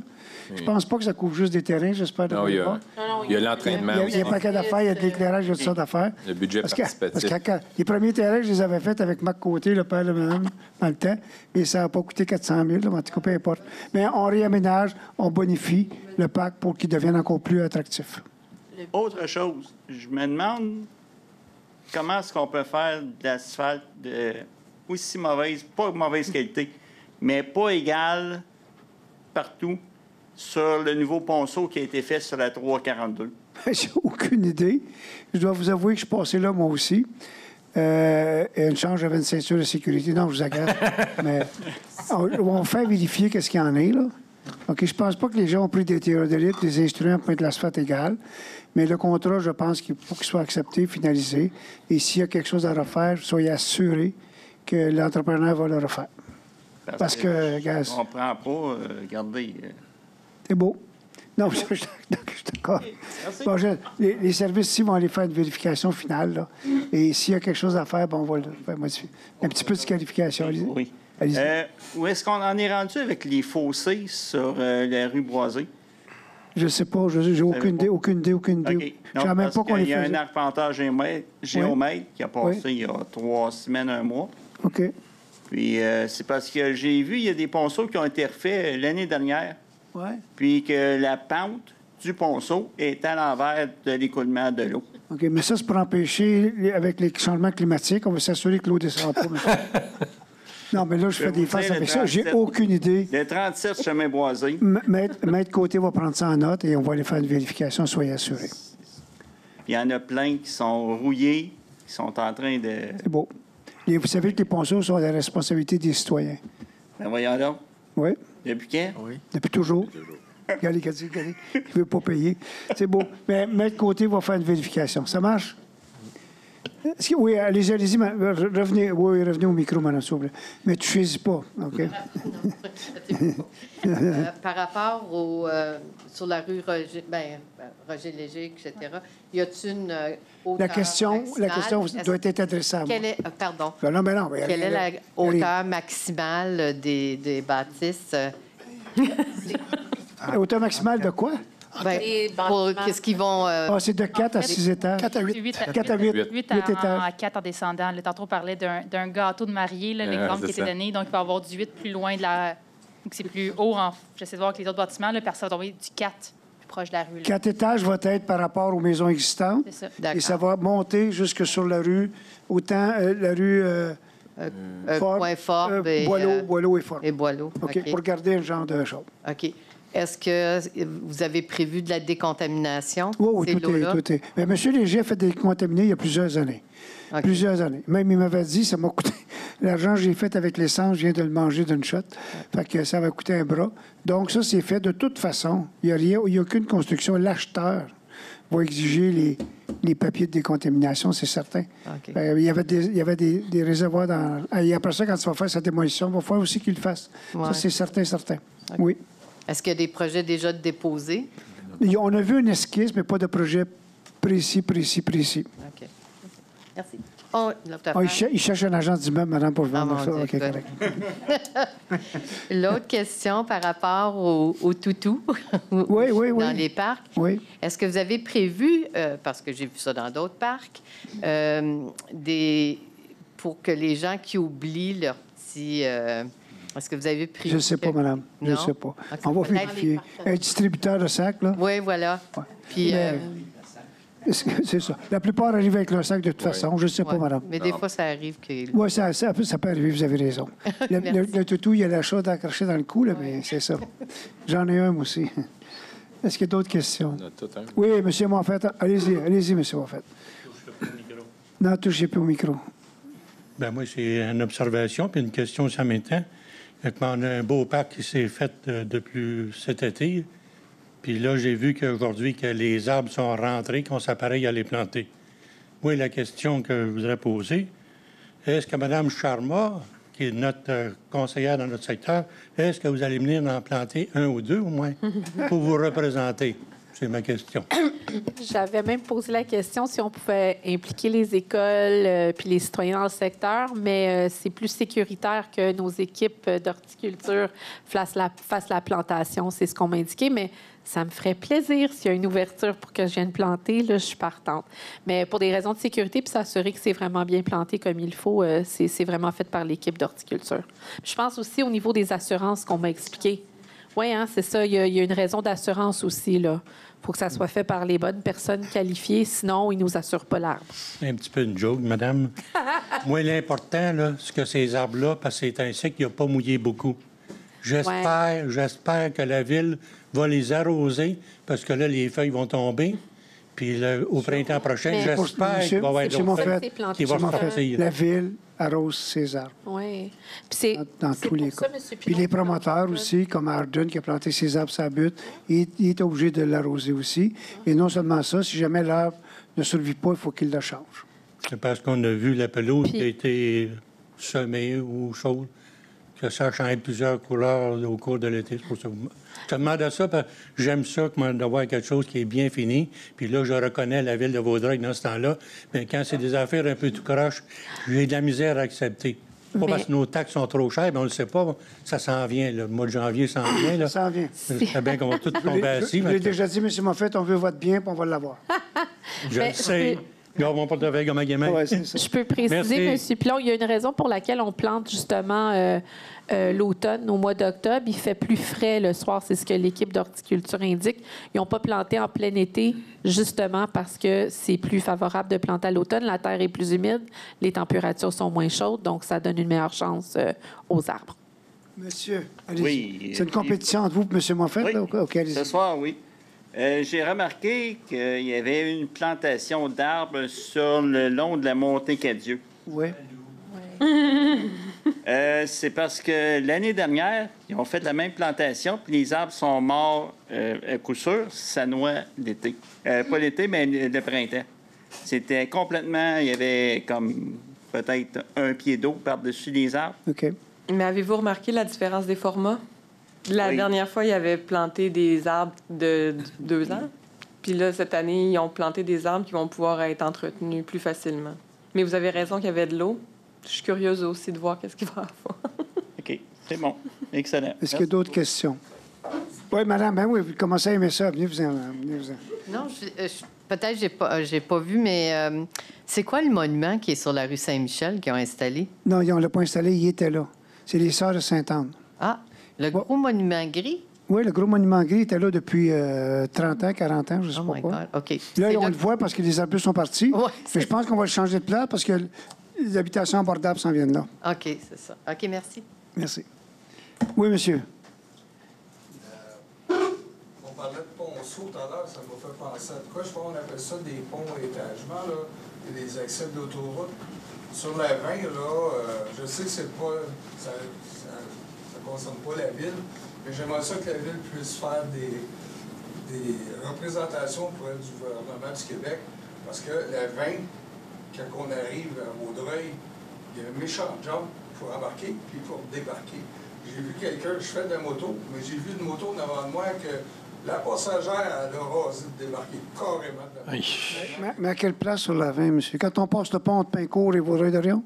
Je pense pas que ça couvre juste des terrains, j'espère. Non, il y a l'entraînement. Il y a pas qu'à d'affaires, il y a de l'éclairage, il y a toutes sortes d'affaires. Le budget participatif. Parce que les premiers terrains, je les avais faits avec Marc Côté, le père de madame, dans le temps, et ça n'a pas coûté 400 000, là, en tout cas, peu importe. Mais on réaménage, on bonifie le parc pour qu'il devienne encore plus attractif. Autre chose, je me demande comment est-ce qu'on peut faire de l'asphalte de aussi mauvaise, pas mauvaise qualité, mais pas égale partout sur le nouveau ponceau qui a été fait sur la 342? J'ai aucune idée. Je dois vous avouer que je suis passé là, moi aussi. Et une chance, j'avais une ceinture de sécurité. Non, je vous agace. Mais on fait vérifier qu'est-ce qu'il y en a, là. OK, je pense pas que les gens ont pris des théodolites, des instruments pour mettre l'asphalte égal. Mais le contrat, je pense qu'il faut qu'il soit accepté, finalisé. Et s'il y a quelque chose à refaire, soyez assurés que l'entrepreneur va le refaire. Parce que gaz. On ne prend pas, regardez. C'est beau. Non, je suis d'accord. Bon, les services ici vont aller faire une vérification finale. Là. Et s'il y a quelque chose à faire, bon, on va le faire modifier. Un petit peu de qualification. Oui. Où est-ce qu'on en est rendu avec les fossés sur la rue Boisée? Je ne sais pas. J'ai aucune idée. Okay. Je ne sais même pas qu'on les fait. Il y a un arpenteur géomètre qui a passé il y a 3 semaines, 1 mois. OK. Puis c'est parce que j'ai vu, il y a des ponceaux qui ont été refaits l'année dernière. Oui. Puis que la pente du ponceau est à l'envers de l'écoulement de l'eau. OK, mais ça, c'est pour empêcher, avec les changements climatiques, on va s'assurer que l'eau ne descend pas. Non, mais là, je fais des faces avec ça. J'ai aucune idée. Le 37 chemin Boisé. Maître Côté va prendre ça en note et on va aller faire une vérification, soyez assurés. Il y en a plein qui sont rouillés, qui sont en train de... C'est beau. Et vous savez que les ponceaux sont la responsabilité des citoyens. Ben voyons donc. Oui. Depuis quand? Oui. Depuis toujours. Regardez, il ne veut pas payer. C'est beau. Mais Maître Côté va faire une vérification. Ça marche? Oui, allez-y. Revenez au micro, madame, s'il vous plaît. Mais touchez-y pas, OK? Par rapport sur la rue Roger Léger, etc., y a-t-il une hauteur La question doit être adressée à moi. Pardon. Non, Quelle est la hauteur maximale des bâtisses? La hauteur maximale de quoi? Qu'est-ce qu'ils vont... c'est de 4 à 6 étages. 4 à 8. 4 à 8. 8 étages. à 4 en descendant. Là, tantôt, on parlait d'un gâteau de mariée, l'exemple qui était donné. Donc, il va y avoir du 8 plus loin de la... Donc, c'est plus haut. J'essaie de voir avec les autres bâtiments. Là, personne va tomber du 4 plus proche de la rue. 4 étages va être par rapport aux maisons existantes. C'est ça. Et ça va monter jusque sur la rue, autant la rue... Point-Fort. Boileau et Fort. Et Boileau. OK, pour garder un genre de chose. OK. Est-ce que vous avez prévu de la décontamination? Oui, tout est. Mais M. Léger a fait décontaminer il y a plusieurs années. Okay. Plusieurs années. Même, il m'avait dit, ça m'a coûté... L'argent que j'ai fait avec l'essence, je viens de le manger d'une shot. Fait que ça va coûter un bras. Donc, ça, c'est fait de toute façon. Il n'y a aucune construction. L'acheteur va exiger les papiers de décontamination, c'est certain. Okay. Il y avait des réservoirs dans... Et après ça, quand tu vas faire sa démolition, il va falloir aussi qu'il le fasse. Ouais. Ça, c'est certain. Okay. Oui. Est-ce qu'il y a des projets déjà déposés? On a vu une esquisse, mais pas de projet précis. OK. Merci. Il cherche un agent d'immeuble, madame, pour vendre ça. OK, correct. L'autre question par rapport aux toutous dans les parcs. Oui. Est-ce que vous avez prévu, parce que j'ai vu ça dans d'autres parcs, pour que les gens qui oublient leur petit... est-ce que vous avez prévu... Je ne sais pas, madame. Je ne sais pas. Okay. On va vérifier. Un distributeur de sacs, là? Oui, voilà. Ouais. Puis... c'est ça. La plupart arrivent avec leur sac de toute façon. Je ne sais pas, madame. Mais des fois, ça arrive que... Oui, ça peut arriver, vous avez raison. le toutou, il y a la chose accrochée dans le cou, là, mais c'est ça. J'en ai un, moi aussi. Est-ce qu'il y a d'autres questions? Oui, M. Moffett. Allez-y, M. Moffett. Non, touchez plus au micro. Bien, moi, c'est une observation puis une question ça m'étend. On a un beau parc qui s'est fait depuis cet été. Puis là, j'ai vu qu'aujourd'hui, que les arbres sont rentrés, qu'on s'appareille à les planter. Moi, la question que je voudrais poser, est-ce que Mme Charma, qui est notre conseillère dans notre secteur, est-ce que vous allez venir en planter un ou deux au moins pour vous représenter? C'est ma question. J'avais même posé la question si on pouvait impliquer les écoles puis les citoyens dans le secteur, mais c'est plus sécuritaire que nos équipes d'horticulture fassent la plantation. C'est ce qu'on m'a indiqué, mais ça me ferait plaisir s'il y a une ouverture pour que je vienne planter. Là, je suis partante. Mais pour des raisons de sécurité puis s'assurer que c'est vraiment bien planté comme il faut, c'est vraiment fait par l'équipe d'horticulture. Je pense aussi au niveau des assurances qu'on m'a expliqué. Oui, hein, c'est ça. Il y a une raison d'assurance aussi, là. Il faut que ça soit fait par les bonnes personnes qualifiées, sinon, ils ne nous assurent pas l'arbre. Un petit peu une joke, madame. Moi, l'important, là, c'est que ces arbres-là, parce que c'est ainsi qu'il n'a pas mouillé beaucoup. J'espère que la Ville va les arroser, parce que là, les feuilles vont tomber. Puis au printemps prochain, j'espère qu'il va y avoir d'autres feuilles qui vont sortir. La Ville arrose ses arbres. Oui. Dans tous les cas. Puis les promoteurs aussi, comme Arden, qui a planté ses arbres sur la butte, il est obligé de l'arroser aussi. Et non seulement ça, si jamais l'arbre ne survit pas, il faut qu'il le change. C'est parce qu'on a vu la pelouse qui a été semée ou chose, que ça a changé plusieurs couleurs au cours de l'été. C'est pour ça que je demande à ça, parce que j'aime ça d'avoir quelque chose qui est bien fini. Puis là, je reconnais la Ville de Vaudreuil dans ce temps-là. Mais quand c'est des affaires un peu tout croche, j'ai de la misère à accepter. Pas parce que nos taxes sont trop chères, mais on ne le sait pas. Ça s'en vient. Le mois de janvier s'en vient. Là. Ça s'en vient. C'est bien qu'on va tout tomber assis. Je l'ai déjà dit, M. Moffett, on veut votre bien, puis on va l'avoir. Je le sais. Regarde mon portefeuille comme un gamin. Ouais, c'est ça. Je peux préciser, M. Pilon, il y a une raison pour laquelle on plante justement l'automne, au mois d'octobre. Il fait plus frais le soir, c'est ce que l'équipe d'horticulture indique. Ils n'ont pas planté en plein été, justement parce que c'est plus favorable de planter à l'automne. La terre est plus humide, les températures sont moins chaudes, donc ça donne une meilleure chance aux arbres. Monsieur, allez-y. Oui. C'est une compétition entre vous et M. Moffett? Oui. Là? OK, Ce soir, oui. J'ai remarqué qu'il y avait une plantation d'arbres sur le long de la montée Cadieux. Oui. C'est parce que l'année dernière, ils ont fait la même plantation, puis les arbres sont morts à coup sûr, ça noie l'été. Pas l'été, mais le printemps. C'était complètement... Il y avait comme peut-être un pied d'eau par-dessus les arbres. OK. Mais avez-vous remarqué la différence des formats? La Oui. dernière fois, ils avaient planté des arbres de 2 ans. Puis là, cette année, ils ont planté des arbres qui vont pouvoir être entretenus plus facilement. Mais vous avez raison qu'il y avait de l'eau. Je suis curieuse aussi de voir qu'est-ce qu'il va y avoir. OK, c'est bon. Excellent. Est-ce qu'il y a d'autres questions? Oui, madame, ben oui, vous commencez à aimer ça. Venez-vous-en. Non, peut-être j'ai pas vu, mais c'est quoi le monument qui est sur la rue Saint-Michel qu'ils ont installé? Non, on ne l'a pas installé, il était là. C'est les Sœurs de Sainte-Anne. Ah, le gros monument gris? Oui, le gros monument gris était là depuis 30 ans, 40 ans, je ne sais pas quoi. OK. Là, on le voit parce que les arbustes sont partis. Ouais, mais je pense qu'on va le changer de place parce que les habitations abordables s'en viennent là. OK, c'est ça. OK, merci. Merci. Oui, monsieur. On parlait de ponceau tout à l'heure, ça m'a fait penser à quoi? Je pense qu'on appelle ça des ponts à étagement, là, et des accès d'autoroute. Sur la 20, là, je sais que c'est pas, ça concerne pas la ville, mais j'aimerais ça que la ville puisse faire des représentations pour du gouvernement du Québec, parce que la 20, quand on arrive à Vaudreuil, il y a un méchant jump pour embarquer puis pour débarquer. J'ai vu quelqu'un, je fais de la moto, mais j'ai vu une moto devant moi que la passagère, elle a rasé de débarquer carrément. Mais à quelle place sur la 20, monsieur? Quand on passe le pont entre Pincourt et Vaudreuil-Dorion?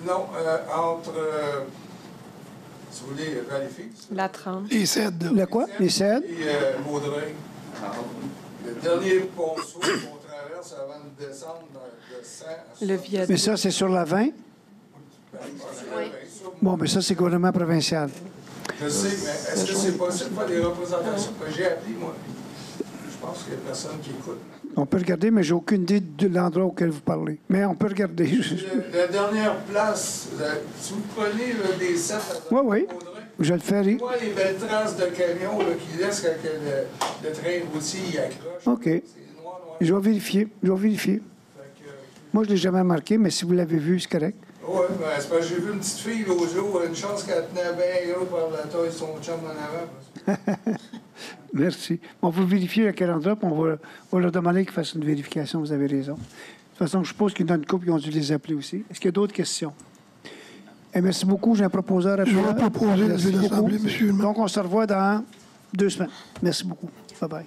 Non, entre, si vous voulez, Valleyfield. La 30. Les cèdres. Le quoi? Les cèdres? Et Vaudreuil. Le dernier ponceau qu'on traverse avant de descendre de 100 à Le viaduc. Mais ça, c'est sur la 20? Bon, mais ça, c'est gouvernement provincial. Je sais, mais est-ce que c'est possible de faire des représentations que j'ai appelées, moi? Je pense qu'il n'y a personne qui écoute. On peut regarder, mais j'ai aucune idée de l'endroit auquel vous parlez. Mais on peut regarder. La dernière place, si vous prenez là, des 7 à Oui. Je le fais. Tu vois les belles traces de camions là, qui laissent quand le train routier y accroche. OK. Je vais vérifier. Moi, je ne l'ai jamais marqué, mais si vous l'avez vu, c'est correct. Oui, ben, c'est parce que j'ai vu une petite fille l'autre jour, une chance qu'elle tenait bien gros par la taille de son chum en avant. Merci. On va vérifier à quel endroit, puis on va leur demander qu'ils fassent une vérification. Vous avez raison. De toute façon, je suppose qu'il y en a une couple qui ont dû les appeler aussi. Est-ce qu'il y a d'autres questions? Et merci beaucoup. J'ai un proposeur à Je vais proposer de l'Assemblée, monsieur. Donc, on se revoit dans 2 semaines. Merci beaucoup. Bye-bye.